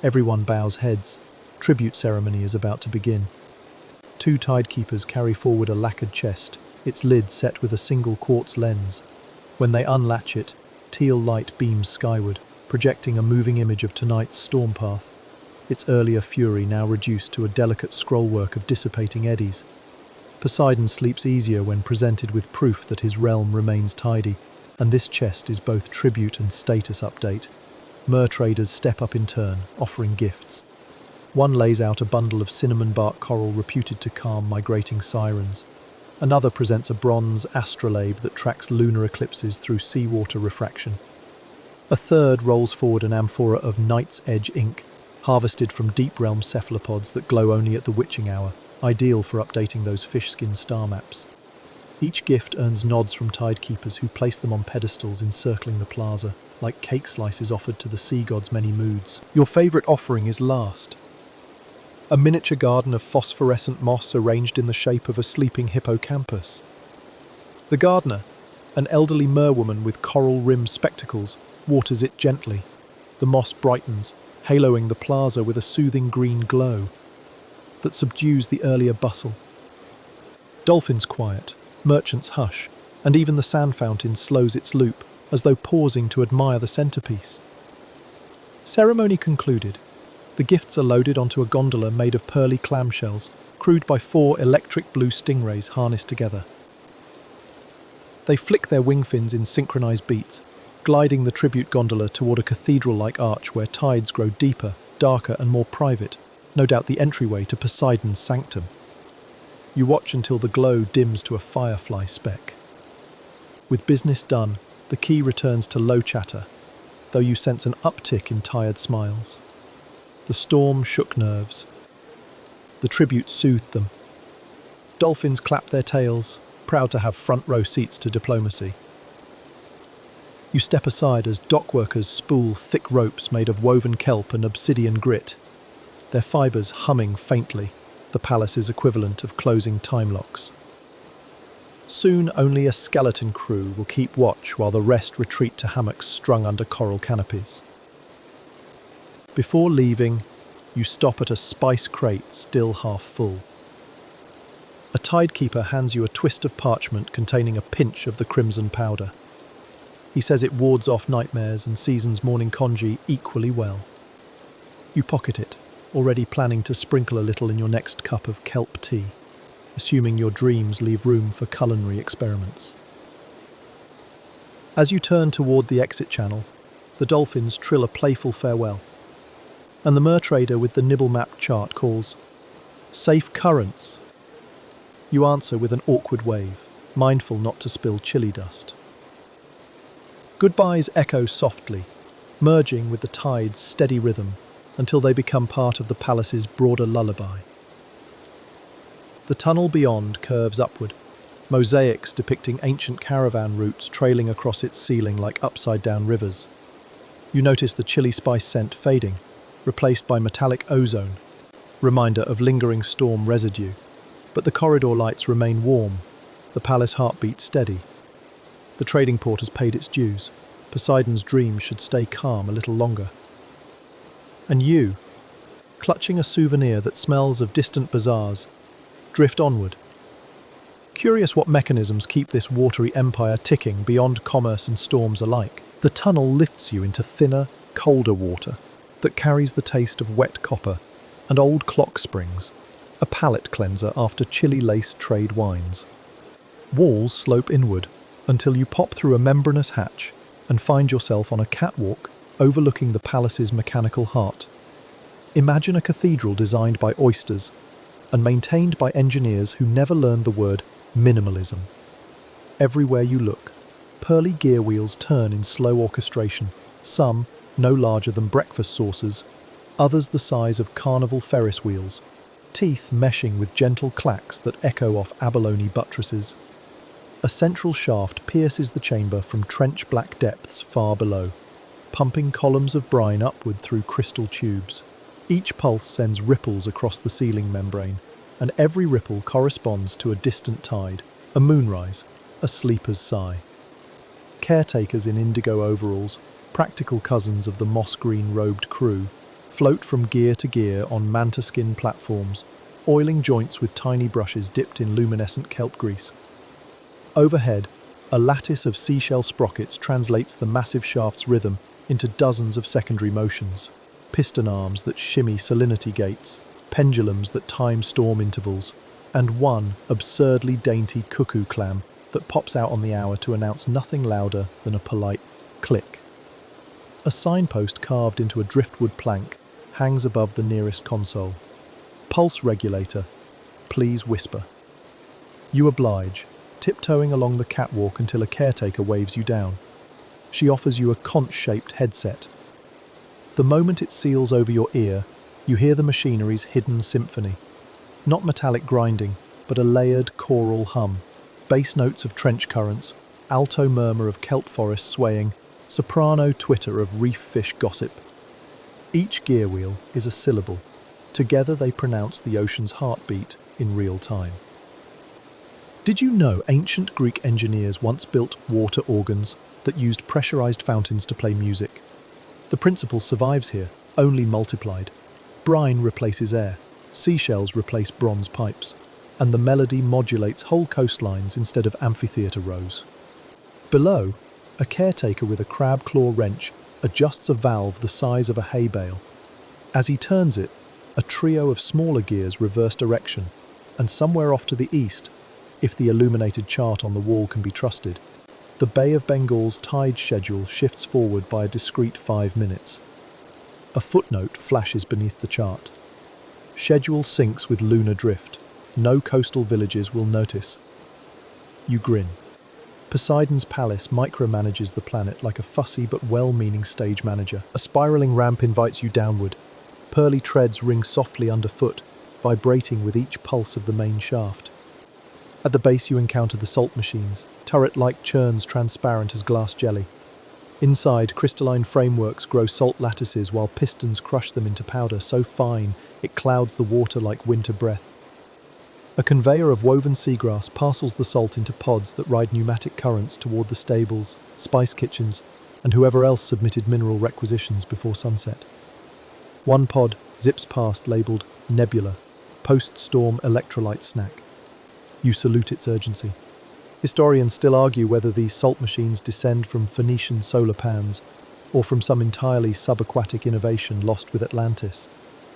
Everyone bows heads. Tribute ceremony is about to begin. Two tidekeepers carry forward a lacquered chest, its lid set with a single quartz lens. When they unlatch it, teal light beams skyward, projecting a moving image of tonight's storm path, its earlier fury now reduced to a delicate scrollwork of dissipating eddies. Poseidon sleeps easier when presented with proof that his realm remains tidy, and this chest is both tribute and status update. Mer traders step up in turn, offering gifts. One lays out a bundle of cinnamon bark coral reputed to calm migrating sirens. Another presents a bronze astrolabe that tracks lunar eclipses through seawater refraction. A third rolls forward an amphora of Night's Edge ink, harvested from deep realm cephalopods that glow only at the witching hour, ideal for updating those fish-skin star maps. Each gift earns nods from tidekeepers who place them on pedestals encircling the plaza, like cake slices offered to the sea god's many moods. Your favourite offering is last. A miniature garden of phosphorescent moss arranged in the shape of a sleeping hippocampus. The gardener, an elderly merwoman with coral-rimmed spectacles, waters it gently. The moss brightens, haloing the plaza with a soothing green glow that subdues the earlier bustle. Dolphins quiet, merchants hush, and even the sand fountain slows its loop, as though pausing to admire the centerpiece. Ceremony concluded. The gifts are loaded onto a gondola made of pearly clamshells, crewed by 4 electric blue stingrays harnessed together. They flick their wing fins in synchronized beats, gliding the tribute gondola toward a cathedral-like arch where tides grow deeper, darker, and more private, no doubt the entryway to Poseidon's sanctum. You watch until the glow dims to a firefly speck. With business done, the key returns to low chatter, though you sense an uptick in tired smiles. The storm shook nerves. The tribute soothed them. Dolphins clapped their tails, proud to have front row seats to diplomacy. You step aside as dockworkers spool thick ropes made of woven kelp and obsidian grit, their fibres humming faintly, the palace's equivalent of closing time locks. Soon only a skeleton crew will keep watch while the rest retreat to hammocks strung under coral canopies. Before leaving, you stop at a spice crate still half full. A tidekeeper hands you a twist of parchment containing a pinch of the crimson powder. He says it wards off nightmares and seasons morning congee equally well. You pocket it, already planning to sprinkle a little in your next cup of kelp tea, assuming your dreams leave room for culinary experiments. As you turn toward the exit channel, the dolphins trill a playful farewell, and the mertrader with the nibble map chart calls, "Safe currents." You answer with an awkward wave, mindful not to spill chili dust. Goodbyes echo softly, merging with the tide's steady rhythm until they become part of the palace's broader lullaby. The tunnel beyond curves upward, mosaics depicting ancient caravan routes trailing across its ceiling like upside-down rivers. You notice the chili spice scent fading, replaced by metallic ozone, reminder of lingering storm residue. But the corridor lights remain warm, the palace heartbeat steady. The trading port has paid its dues. Poseidon's dreams should stay calm a little longer. And you, clutching a souvenir that smells of distant bazaars, drift onward. Curious what mechanisms keep this watery empire ticking beyond commerce and storms alike. The tunnel lifts you into thinner, colder water that carries the taste of wet copper and old clock springs, a palate cleanser after chili-laced trade wines. Walls slope inward until you pop through a membranous hatch and find yourself on a catwalk overlooking the palace's mechanical heart. Imagine a cathedral designed by oysters and maintained by engineers who never learned the word minimalism. Everywhere you look, pearly gear wheels turn in slow orchestration, some no larger than breakfast saucers, others the size of carnival Ferris wheels, teeth meshing with gentle clacks that echo off abalone buttresses. A central shaft pierces the chamber from trench-black depths far below, pumping columns of brine upward through crystal tubes. Each pulse sends ripples across the ceiling membrane, and every ripple corresponds to a distant tide, a moonrise, a sleeper's sigh. Caretakers in indigo overalls, practical cousins of the moss-green robed crew, float from gear to gear on manta-skin platforms, oiling joints with tiny brushes dipped in luminescent kelp grease. Overhead, a lattice of seashell sprockets translates the massive shaft's rhythm into dozens of secondary motions, piston arms that shimmy salinity gates, pendulums that time storm intervals, and one absurdly dainty cuckoo clam that pops out on the hour to announce nothing louder than a polite click. A signpost carved into a driftwood plank hangs above the nearest console. Pulse regulator, please whisper. You oblige, tiptoeing along the catwalk until a caretaker waves you down. She offers you a conch-shaped headset. The moment it seals over your ear, you hear the machinery's hidden symphony. Not metallic grinding, but a layered choral hum. Bass notes of trench currents, alto murmur of kelp forest swaying, soprano twitter of reef fish gossip. Each gear wheel is a syllable. Together they pronounce the ocean's heartbeat in real time. Did you know ancient Greek engineers once built water organs that used pressurized fountains to play music? The principle survives here, only multiplied. Brine replaces air, seashells replace bronze pipes, and the melody modulates whole coastlines instead of amphitheatre rows. Below, a caretaker with a crab claw wrench adjusts a valve the size of a hay bale. As he turns it, a trio of smaller gears reverse direction, and somewhere off to the east, if the illuminated chart on the wall can be trusted, the Bay of Bengal's tide schedule shifts forward by a discrete 5 minutes. A footnote flashes beneath the chart. Schedule syncs with lunar drift. No coastal villages will notice. You grin. Poseidon's palace micromanages the planet like a fussy but well-meaning stage manager. A spiraling ramp invites you downward. Pearly treads ring softly underfoot, vibrating with each pulse of the main shaft. At the base you encounter the salt machines, turret-like churns transparent as glass jelly. Inside, crystalline frameworks grow salt lattices while pistons crush them into powder so fine it clouds the water like winter breath. A conveyor of woven seagrass parcels the salt into pods that ride pneumatic currents toward the stables, spice kitchens, and whoever else submitted mineral requisitions before sunset. One pod zips past labelled Nebula, post-storm electrolyte snack. You salute its urgency. Historians still argue whether these salt machines descend from Phoenician solar pans or from some entirely subaquatic innovation lost with Atlantis,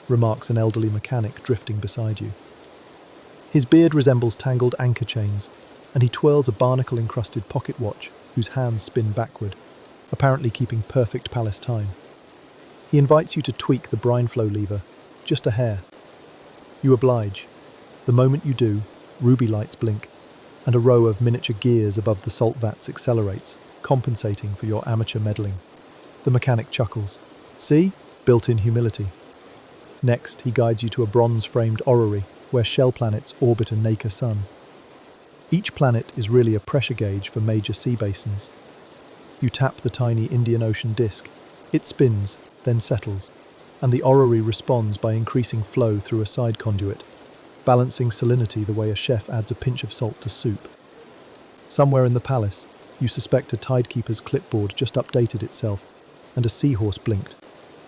remarks an elderly mechanic drifting beside you. His beard resembles tangled anchor chains, and he twirls a barnacle-encrusted pocket watch whose hands spin backward, apparently keeping perfect palace time. He invites you to tweak the brine flow lever, just a hair. You oblige. The moment you do, ruby lights blink, and a row of miniature gears above the salt vats accelerates, compensating for your amateur meddling. The mechanic chuckles. See? Built-in humility. Next, he guides you to a bronze-framed orrery, where shell planets orbit a nacre sun. Each planet is really a pressure gauge for major sea basins. You tap the tiny Indian Ocean disk. It spins, then settles, and the orrery responds by increasing flow through a side conduit, balancing salinity the way a chef adds a pinch of salt to soup. Somewhere in the palace, you suspect a tidekeeper's clipboard just updated itself, and a seahorse blinked,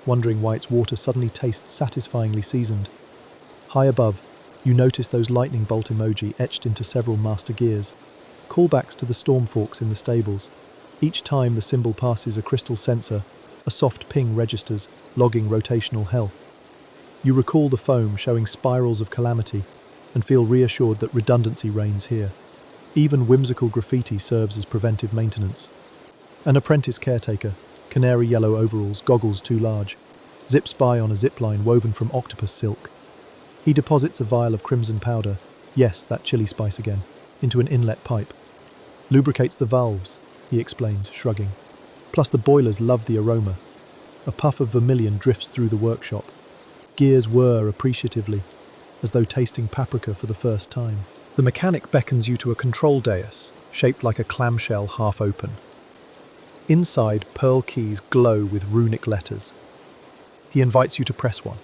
wondering why its water suddenly tastes satisfyingly seasoned. High above, you notice those lightning bolt emoji etched into several master gears, callbacks to the storm forks in the stables. Each time the symbol passes a crystal sensor, a soft ping registers, logging rotational health. You recall the foam showing spirals of calamity and feel reassured that redundancy reigns here. Even whimsical graffiti serves as preventive maintenance. An apprentice caretaker, canary yellow overalls, goggles too large, zips by on a zipline woven from octopus silk. He deposits a vial of crimson powder, yes, that chili spice again, into an inlet pipe. Lubricates the valves, he explains, shrugging. Plus the boilers love the aroma. A puff of vermilion drifts through the workshop. Gears whir appreciatively, as though tasting paprika for the first time. The mechanic beckons you to a control dais, shaped like a clamshell half open. Inside, pearl keys glow with runic letters. He invites you to press one.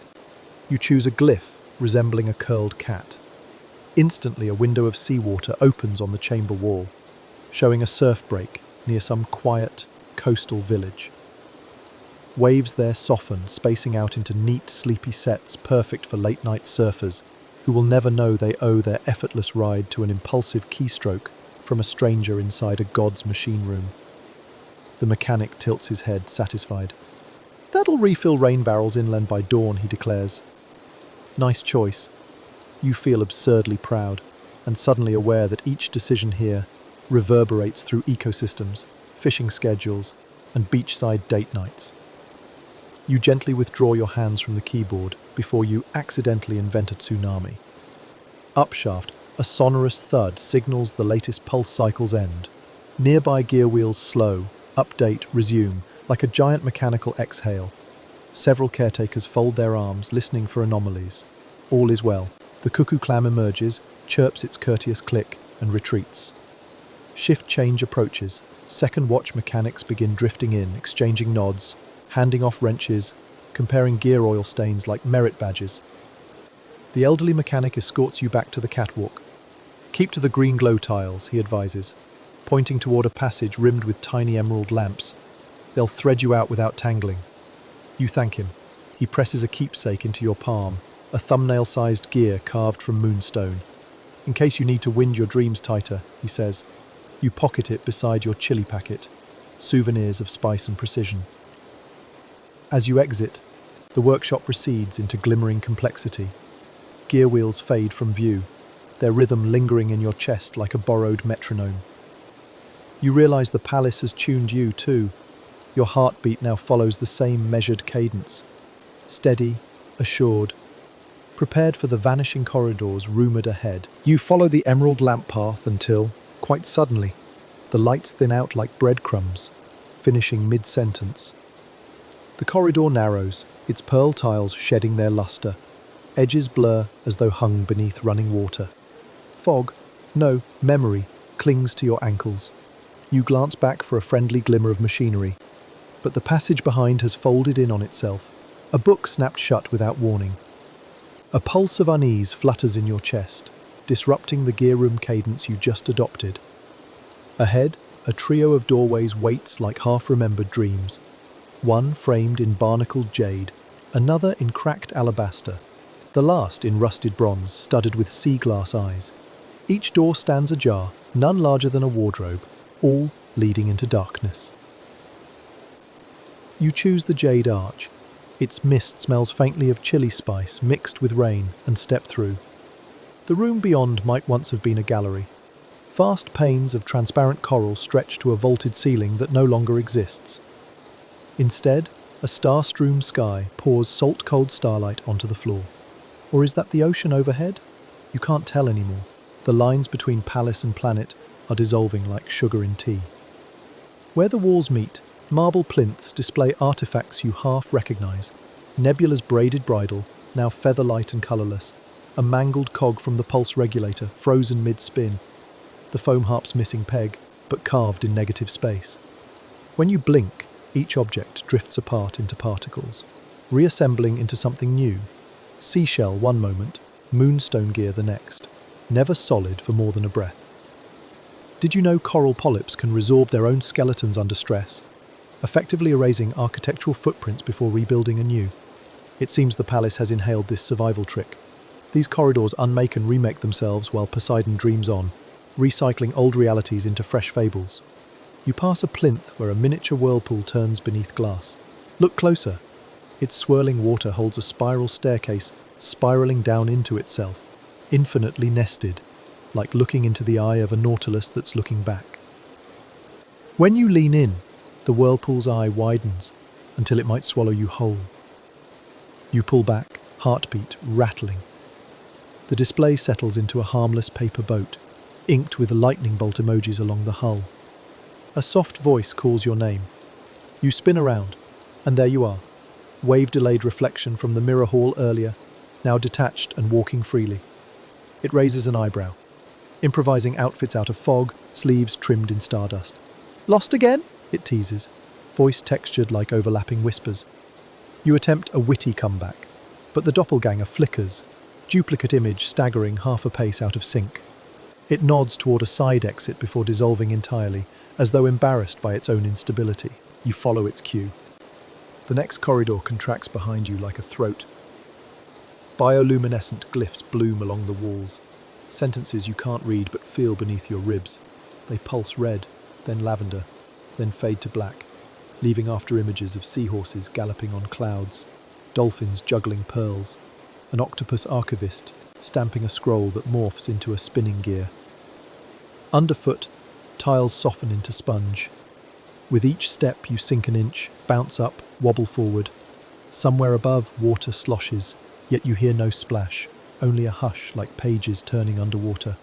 You choose a glyph, resembling a curled cat. Instantly, a window of seawater opens on the chamber wall, showing a surf break near some quiet, coastal village. Waves there soften, spacing out into neat, sleepy sets perfect for late-night surfers who will never know they owe their effortless ride to an impulsive keystroke from a stranger inside a god's machine room. The mechanic tilts his head, satisfied. That'll refill rain barrels inland by dawn, he declares. Nice choice. You feel absurdly proud, and suddenly aware that each decision here reverberates through ecosystems, fishing schedules, and beachside date nights. You gently withdraw your hands from the keyboard before you accidentally invent a tsunami. Upshaft, a sonorous thud signals the latest pulse cycle's end. Nearby gear wheels slow, update, resume, like a giant mechanical exhale. Several caretakers fold their arms, listening for anomalies. All is well. The cuckoo clam emerges, chirps its courteous click, and retreats. Shift change approaches. Second watch mechanics begin drifting in, exchanging nods, handing off wrenches, comparing gear oil stains like merit badges. The elderly mechanic escorts you back to the catwalk. Keep to the green glow tiles, he advises, pointing toward a passage rimmed with tiny emerald lamps. They'll thread you out without tangling. You thank him. He presses a keepsake into your palm, a thumbnail-sized gear carved from moonstone. In case you need to wind your dreams tighter, he says. You pocket it beside your chili packet, souvenirs of spice and precision. As you exit, the workshop recedes into glimmering complexity. Gear wheels fade from view, their rhythm lingering in your chest like a borrowed metronome. You realize the palace has tuned you too. Your heartbeat now follows the same measured cadence. Steady, assured, prepared for the vanishing corridors rumoured ahead. You follow the emerald lamp path until, quite suddenly, the lights thin out like breadcrumbs, finishing mid-sentence. The corridor narrows, its pearl tiles shedding their lustre. Edges blur as though hung beneath running water. Fog, no, memory, clings to your ankles. You glance back for a friendly glimmer of machinery, but the passage behind has folded in on itself. A book snapped shut without warning. A pulse of unease flutters in your chest, disrupting the gear room cadence you just adopted. Ahead, a trio of doorways waits like half-remembered dreams. One framed in barnacled jade, another in cracked alabaster, the last in rusted bronze studded with sea glass eyes. Each door stands ajar, none larger than a wardrobe, all leading into darkness. You choose the jade arch. Its mist smells faintly of chili spice mixed with rain, and step through. The room beyond might once have been a gallery. Vast panes of transparent coral stretch to a vaulted ceiling that no longer exists. Instead, a star-strewn sky pours salt-cold starlight onto the floor. Or is that the ocean overhead? You can't tell anymore. The lines between palace and planet are dissolving like sugar in tea. Where the walls meet, marble plinths display artifacts you half recognize. Nebula's braided bridle, now feather-light and colourless. A mangled cog from the pulse regulator, frozen mid-spin. The foam harp's missing peg, but carved in negative space. When you blink, each object drifts apart into particles, reassembling into something new. Seashell one moment, moonstone gear the next. Never solid for more than a breath. Did you know coral polyps can resorb their own skeletons under stress, effectively erasing architectural footprints before rebuilding anew? It seems the palace has inhaled this survival trick. These corridors unmake and remake themselves while Poseidon dreams on, recycling old realities into fresh fables. You pass a plinth where a miniature whirlpool turns beneath glass. Look closer. Its swirling water holds a spiral staircase, spiraling down into itself, infinitely nested, like looking into the eye of a nautilus that's looking back. When you lean in, the whirlpool's eye widens until it might swallow you whole. You pull back, heartbeat rattling. The display settles into a harmless paper boat, inked with lightning bolt emojis along the hull. A soft voice calls your name. You spin around, and there you are, wave-delayed reflection from the mirror hall earlier, now detached and walking freely. It raises an eyebrow, improvising outfits out of fog, sleeves trimmed in stardust. Lost again? It teases, voice textured like overlapping whispers. You attempt a witty comeback, but the doppelganger flickers, duplicate image staggering half a pace out of sync. It nods toward a side exit before dissolving entirely, as though embarrassed by its own instability. You follow its cue. The next corridor contracts behind you like a throat. Bioluminescent glyphs bloom along the walls, sentences you can't read but feel beneath your ribs. They pulse red, then lavender, then fade to black, leaving after images of seahorses galloping on clouds, dolphins juggling pearls, an octopus archivist stamping a scroll that morphs into a spinning gear. Underfoot, tiles soften into sponge. With each step you sink an inch, bounce up, wobble forward. Somewhere above, water sloshes, yet you hear no splash, only a hush like pages turning underwater.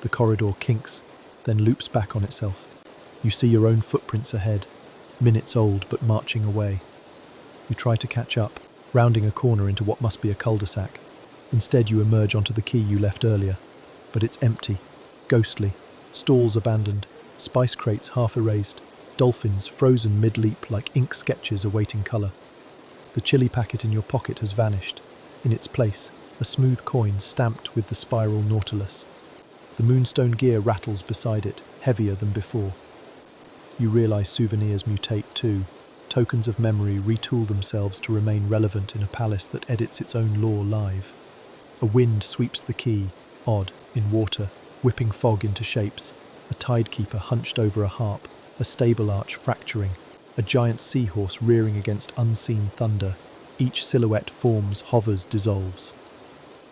The corridor kinks, then loops back on itself. You see your own footprints ahead, minutes old but marching away. You try to catch up, rounding a corner into what must be a cul-de-sac. Instead you emerge onto the quay you left earlier, but it's empty, ghostly, stalls abandoned, spice crates half erased, dolphins frozen mid-leap like ink sketches awaiting colour. The chili packet in your pocket has vanished. In its place, a smooth coin stamped with the spiral nautilus. The moonstone gear rattles beside it, heavier than before. You realise souvenirs mutate too. Tokens of memory retool themselves to remain relevant in a palace that edits its own lore live. A wind sweeps the quay, odd, in water, whipping fog into shapes. A tidekeeper hunched over a harp, a stable arch fracturing, a giant seahorse rearing against unseen thunder. Each silhouette forms, hovers, dissolves.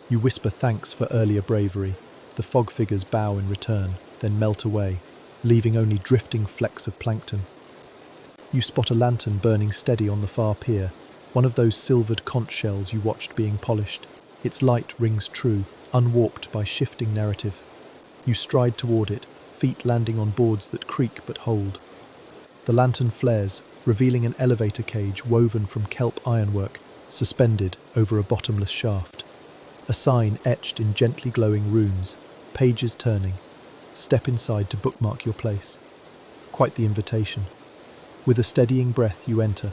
You whisper thanks for earlier bravery. The fog figures bow in return, then melt away, leaving only drifting flecks of plankton. You spot a lantern burning steady on the far pier, one of those silvered conch shells you watched being polished. Its light rings true, unwarped by shifting narrative. You stride toward it, feet landing on boards that creak but hold. The lantern flares, revealing an elevator cage woven from kelp ironwork, suspended over a bottomless shaft. A sign etched in gently glowing runes, pages turning. Step inside to bookmark your place. Quite the invitation. With a steadying breath you enter.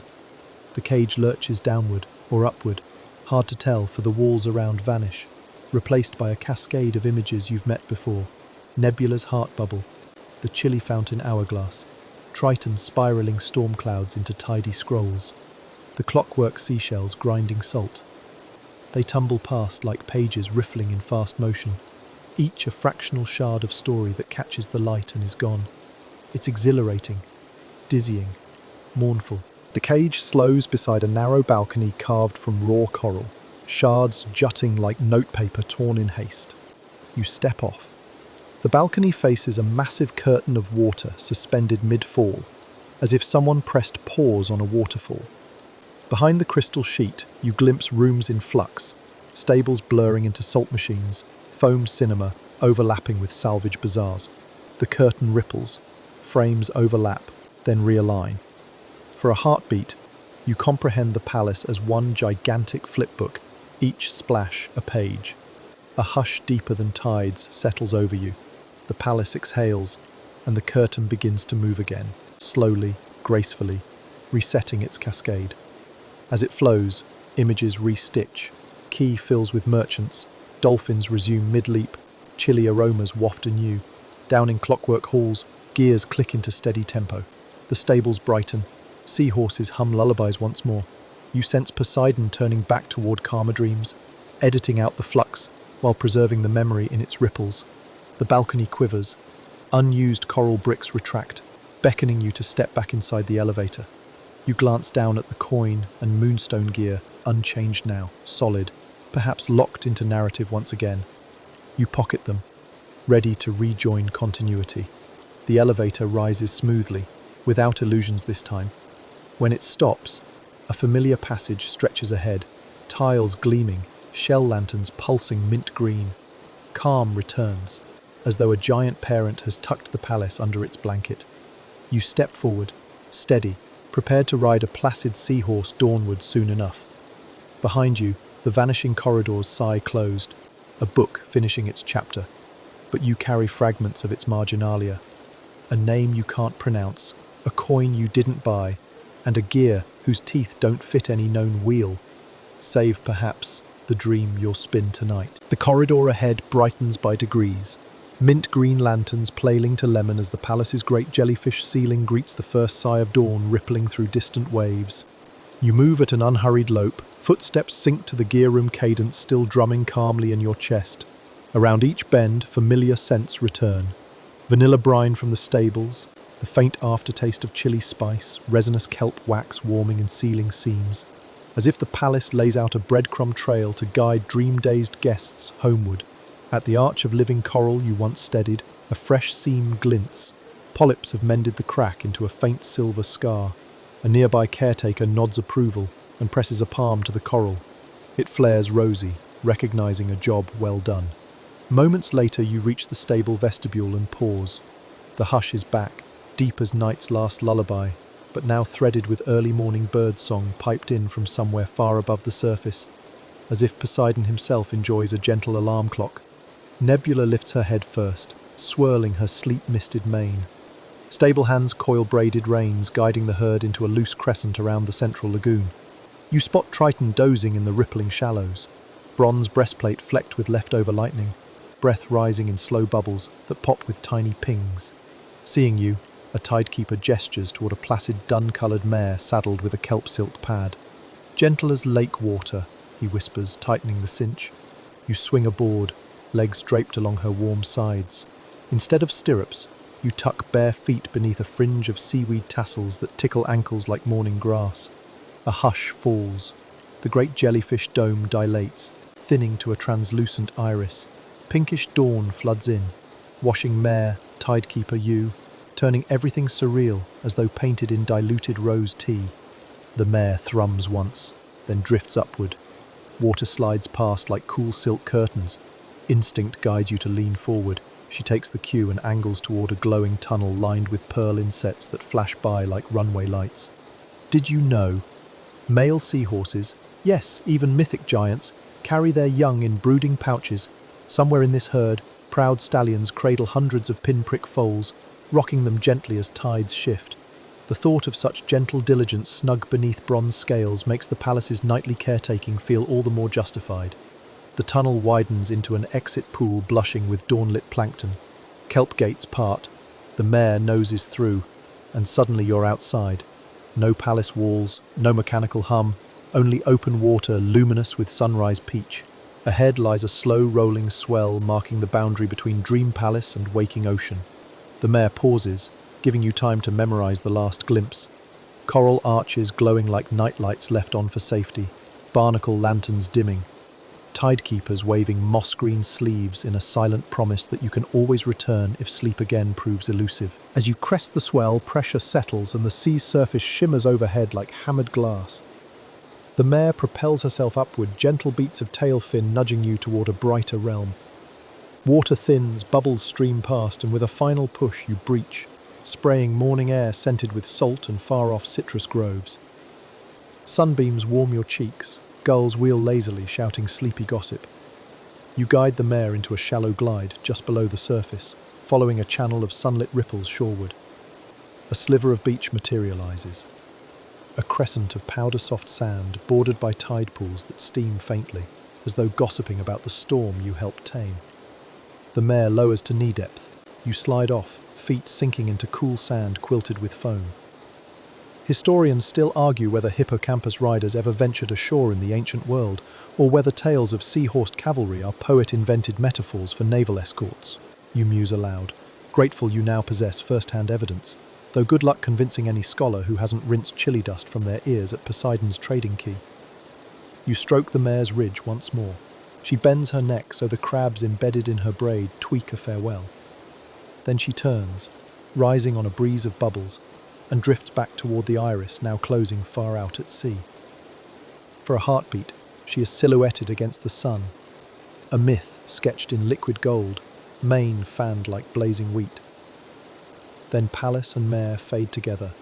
The cage lurches downward or upward, hard to tell for the walls around vanish, replaced by a cascade of images you've met before. Nebula's heart bubble, the chilly fountain hourglass, Triton spiraling storm clouds into tidy scrolls, the clockwork seashells grinding salt. They tumble past like pages riffling in fast motion, each a fractional shard of story that catches the light and is gone. It's exhilarating, dizzying, mournful. The cage slows beside a narrow balcony carved from raw coral, shards jutting like notepaper torn in haste. You step off. The balcony faces a massive curtain of water suspended mid-fall, as if someone pressed pause on a waterfall. Behind the crystal sheet, you glimpse rooms in flux, stables blurring into salt machines, foamed cinema overlapping with salvage bazaars. The curtain ripples, frames overlap, then realign. For a heartbeat, you comprehend the palace as one gigantic flipbook, each splash a page. A hush deeper than tides settles over you. The palace exhales, and the curtain begins to move again, slowly, gracefully, resetting its cascade. As it flows, images re-stitch. Quay fills with merchants, dolphins resume mid-leap, chilly aromas waft anew. Down in clockwork halls, gears click into steady tempo. The stables brighten, seahorses hum lullabies once more. You sense Poseidon turning back toward calmer dreams, editing out the flux while preserving the memory in its ripples. The balcony quivers. Unused coral bricks retract, beckoning you to step back inside the elevator. You glance down at the coin and moonstone gear, unchanged now, solid, perhaps locked into narrative once again. You pocket them, ready to rejoin continuity. The elevator rises smoothly, without illusions this time. When it stops, a familiar passage stretches ahead, tiles gleaming, shell lanterns pulsing mint green. Calm returns, as though a giant parent has tucked the palace under its blanket. You step forward, steady, prepared to ride a placid seahorse dawnward soon enough. Behind you, the vanishing corridors sigh closed, a book finishing its chapter, but you carry fragments of its marginalia. A name you can't pronounce, a coin you didn't buy, and a gear whose teeth don't fit any known wheel, save perhaps the dream you'll spin tonight. The corridor ahead brightens by degrees. Mint green lanterns paling to lemon as the palace's great jellyfish ceiling greets the first sigh of dawn rippling through distant waves. You move at an unhurried lope, footsteps sink to the gear room cadence still drumming calmly in your chest. Around each bend, familiar scents return. Vanilla brine from the stables, the faint aftertaste of chili spice, resinous kelp wax warming in ceiling seams, as if the palace lays out a breadcrumb trail to guide dream-dazed guests homeward. At the arch of living coral you once steadied, a fresh seam glints. Polyps have mended the crack into a faint silver scar. A nearby caretaker nods approval and presses a palm to the coral. It flares rosy, recognizing a job well done. Moments later you reach the stable vestibule and pause. The hush is back, deep as night's last lullaby, but now threaded with early morning bird song piped in from somewhere far above the surface, as if Poseidon himself enjoys a gentle alarm clock. Nebula lifts her head first, swirling her sleep-misted mane. Stable hands coil braided reins, guiding the herd into a loose crescent around the central lagoon. You spot Triton dozing in the rippling shallows, bronze breastplate flecked with leftover lightning, breath rising in slow bubbles that pop with tiny pings. Seeing you, a tidekeeper gestures toward a placid dun-coloured mare saddled with a kelp silk pad. Gentle as lake water, he whispers, tightening the cinch. You swing aboard, legs draped along her warm sides. Instead of stirrups, you tuck bare feet beneath a fringe of seaweed tassels that tickle ankles like morning grass. A hush falls. The great jellyfish dome dilates, thinning to a translucent iris. Pinkish dawn floods in, washing mare, tidekeeper you, turning everything surreal as though painted in diluted rose tea. The mare thrums once, then drifts upward. Water slides past like cool silk curtains. Instinct guides you to lean forward. She takes the cue and angles toward a glowing tunnel lined with pearl insets that flash by like runway lights. Did you know? Male seahorses, yes, even mythic giants, carry their young in brooding pouches. Somewhere in this herd, proud stallions cradle hundreds of pinprick foals, rocking them gently as tides shift. The thought of such gentle diligence snug beneath bronze scales makes the palace's nightly caretaking feel all the more justified. The tunnel widens into an exit pool blushing with dawn-lit plankton. Kelp gates part, the mare noses through, and suddenly you're outside. No palace walls, no mechanical hum, only open water luminous with sunrise peach. Ahead lies a slow rolling swell marking the boundary between dream palace and waking ocean. The mare pauses, giving you time to memorize the last glimpse. Coral arches glowing like nightlights left on for safety, barnacle lanterns dimming. Tidekeepers waving moss-green sleeves in a silent promise that you can always return if sleep again proves elusive. As you crest the swell, pressure settles and the sea's surface shimmers overhead like hammered glass. The mare propels herself upward, gentle beats of tail fin nudging you toward a brighter realm. Water thins, bubbles stream past, and with a final push you breach, spraying morning air scented with salt and far-off citrus groves. Sunbeams warm your cheeks. Gulls wheel lazily, shouting sleepy gossip. You guide the mare into a shallow glide just below the surface, following a channel of sunlit ripples shoreward. A sliver of beach materializes. A crescent of powder-soft sand bordered by tide pools that steam faintly, as though gossiping about the storm you helped tame. The mare lowers to knee depth. You slide off, feet sinking into cool sand quilted with foam. Historians still argue whether hippocampus riders ever ventured ashore in the ancient world, or whether tales of seahorsed cavalry are poet-invented metaphors for naval escorts. You muse aloud, grateful you now possess first-hand evidence, though good luck convincing any scholar who hasn't rinsed chili dust from their ears at Poseidon's trading key. You stroke the mare's ridge once more. She bends her neck so the crabs embedded in her braid tweak a farewell. Then she turns, rising on a breeze of bubbles, and drifts back toward the iris now closing far out at sea. For a heartbeat, she is silhouetted against the sun, a myth sketched in liquid gold, mane fanned like blazing wheat. Then palace and mare fade together,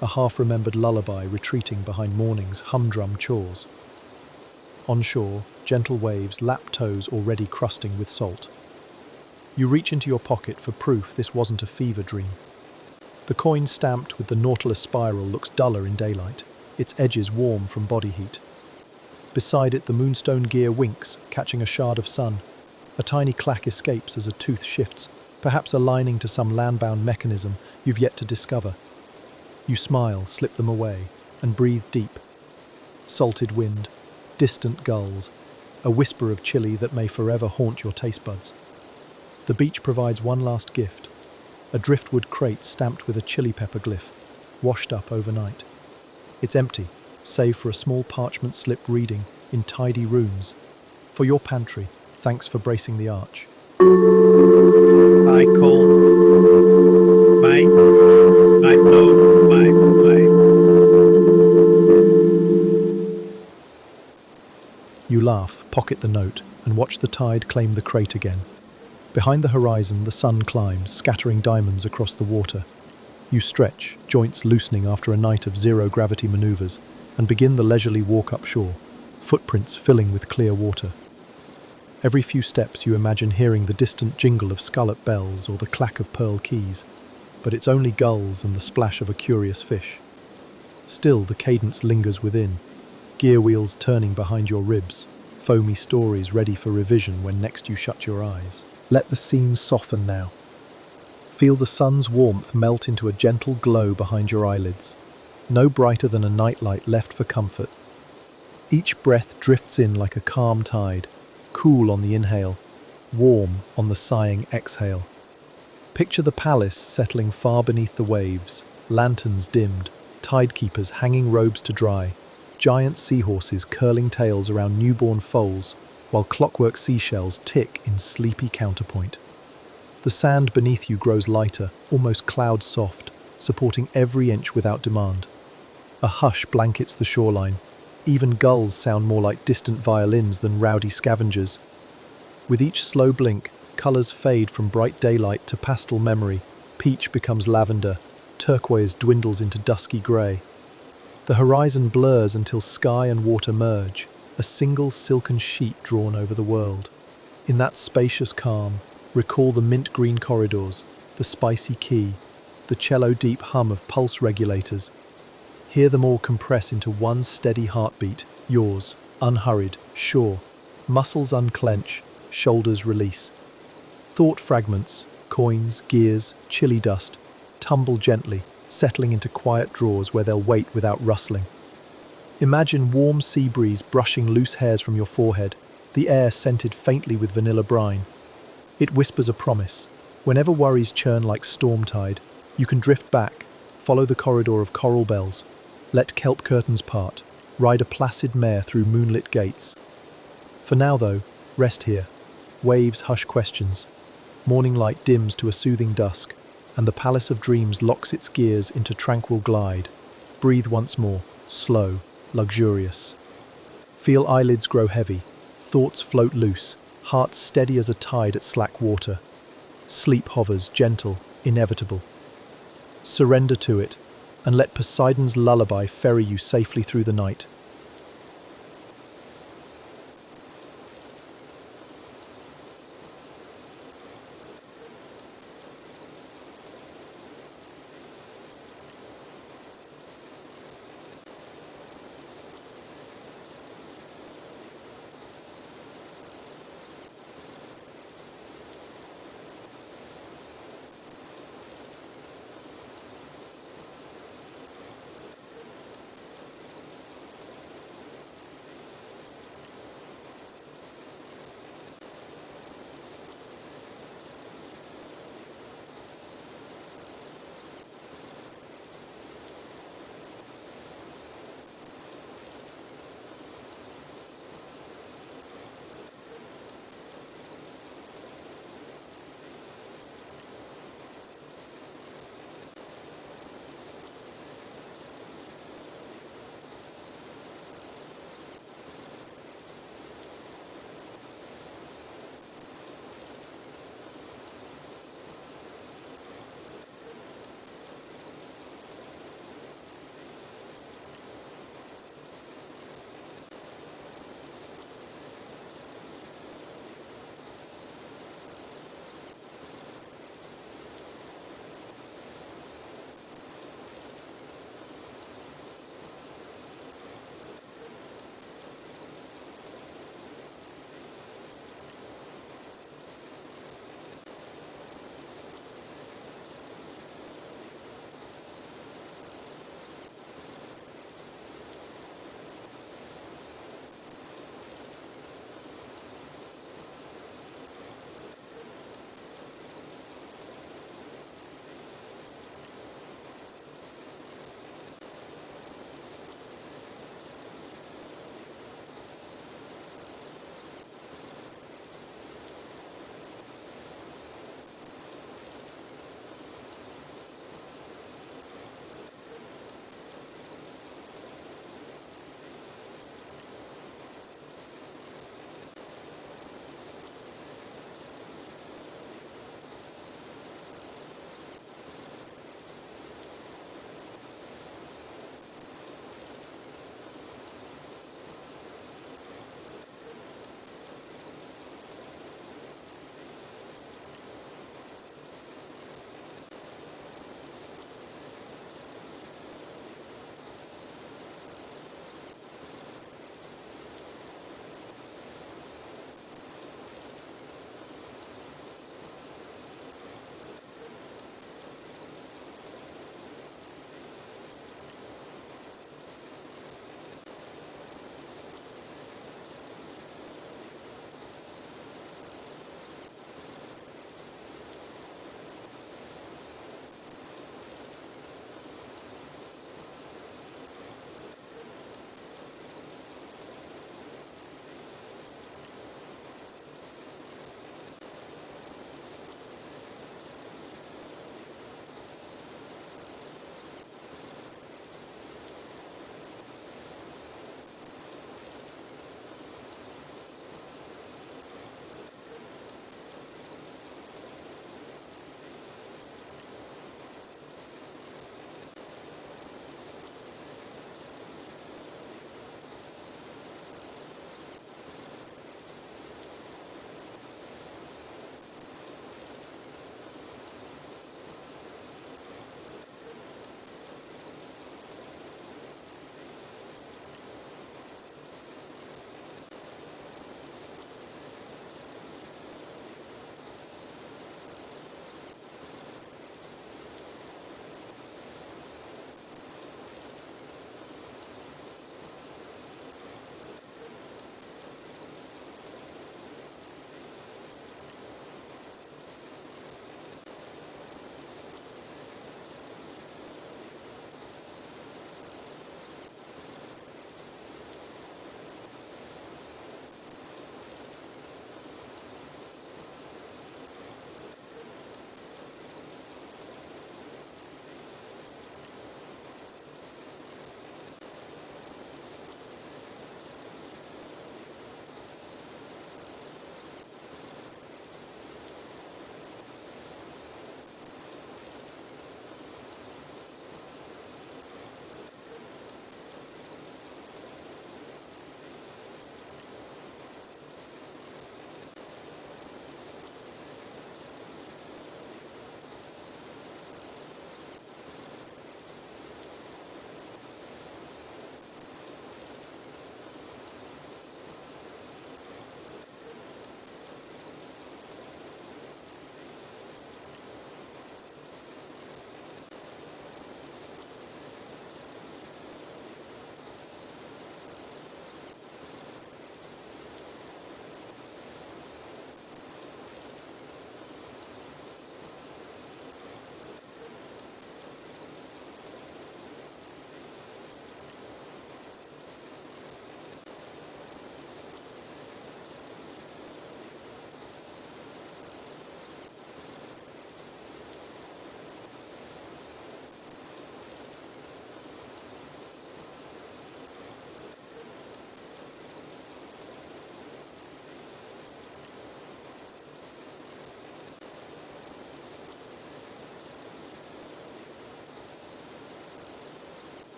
a half-remembered lullaby retreating behind morning's humdrum chores. On shore, gentle waves lap toes already crusting with salt. You reach into your pocket for proof this wasn't a fever dream. The coin stamped with the Nautilus spiral looks duller in daylight, its edges warm from body heat. Beside it, the moonstone gear winks, catching a shard of sun. A tiny clack escapes as a tooth shifts, perhaps aligning to some land-bound mechanism you've yet to discover. You smile, slip them away, and breathe deep. Salted wind, distant gulls, a whisper of chili that may forever haunt your taste buds. The beach provides one last gift. A driftwood crate stamped with a chili pepper glyph, washed up overnight. It's empty, save for a small parchment slip reading, in tidy runes. For your pantry, thanks for bracing the arch. I call my no my. You laugh, pocket the note, and watch the tide claim the crate again. Behind the horizon, the sun climbs, scattering diamonds across the water. You stretch, joints loosening after a night of zero-gravity maneuvers, and begin the leisurely walk up shore, footprints filling with clear water. Every few steps you imagine hearing the distant jingle of scallop bells or the clack of pearl keys, but it's only gulls and the splash of a curious fish. Still, the cadence lingers within, gear wheels turning behind your ribs, foamy stories ready for revision when next you shut your eyes. Let the scene soften now. Feel the sun's warmth melt into a gentle glow behind your eyelids, no brighter than a nightlight left for comfort. Each breath drifts in like a calm tide, cool on the inhale, warm on the sighing exhale. Picture the palace settling far beneath the waves, lanterns dimmed, tidekeepers hanging robes to dry, giant seahorses curling tails around newborn foals, while clockwork seashells tick in sleepy counterpoint. The sand beneath you grows lighter, almost cloud-soft, supporting every inch without demand. A hush blankets the shoreline, Even gulls sound more like distant violins than rowdy scavengers. With each slow blink, colours fade from bright daylight to pastel memory. Peach becomes lavender, turquoise dwindles into dusky grey. The horizon blurs until sky and water merge, a single silken sheet drawn over the world. In that spacious calm, recall the mint green corridors, the spicy key, the cello-deep hum of pulse regulators. Hear them all compress into one steady heartbeat, yours, unhurried, sure. Muscles unclench, shoulders release. Thought fragments, coins, gears, chilly dust, tumble gently, settling into quiet drawers where they'll wait without rustling. Imagine warm sea breeze brushing loose hairs from your forehead, the air scented faintly with vanilla brine. It whispers a promise. Whenever worries churn like storm tide, you can drift back, follow the corridor of coral bells, let kelp curtains part, ride a placid mare through moonlit gates. For now, though, rest here. Waves hush questions. Morning light dims to a soothing dusk, and the palace of dreams locks its gears into tranquil glide. Breathe once more, slow, luxurious. Feel eyelids grow heavy, thoughts float loose, heart steady as a tide at slack water. Sleep hovers, gentle, inevitable. Surrender to it, and let Poseidon's lullaby ferry you safely through the night.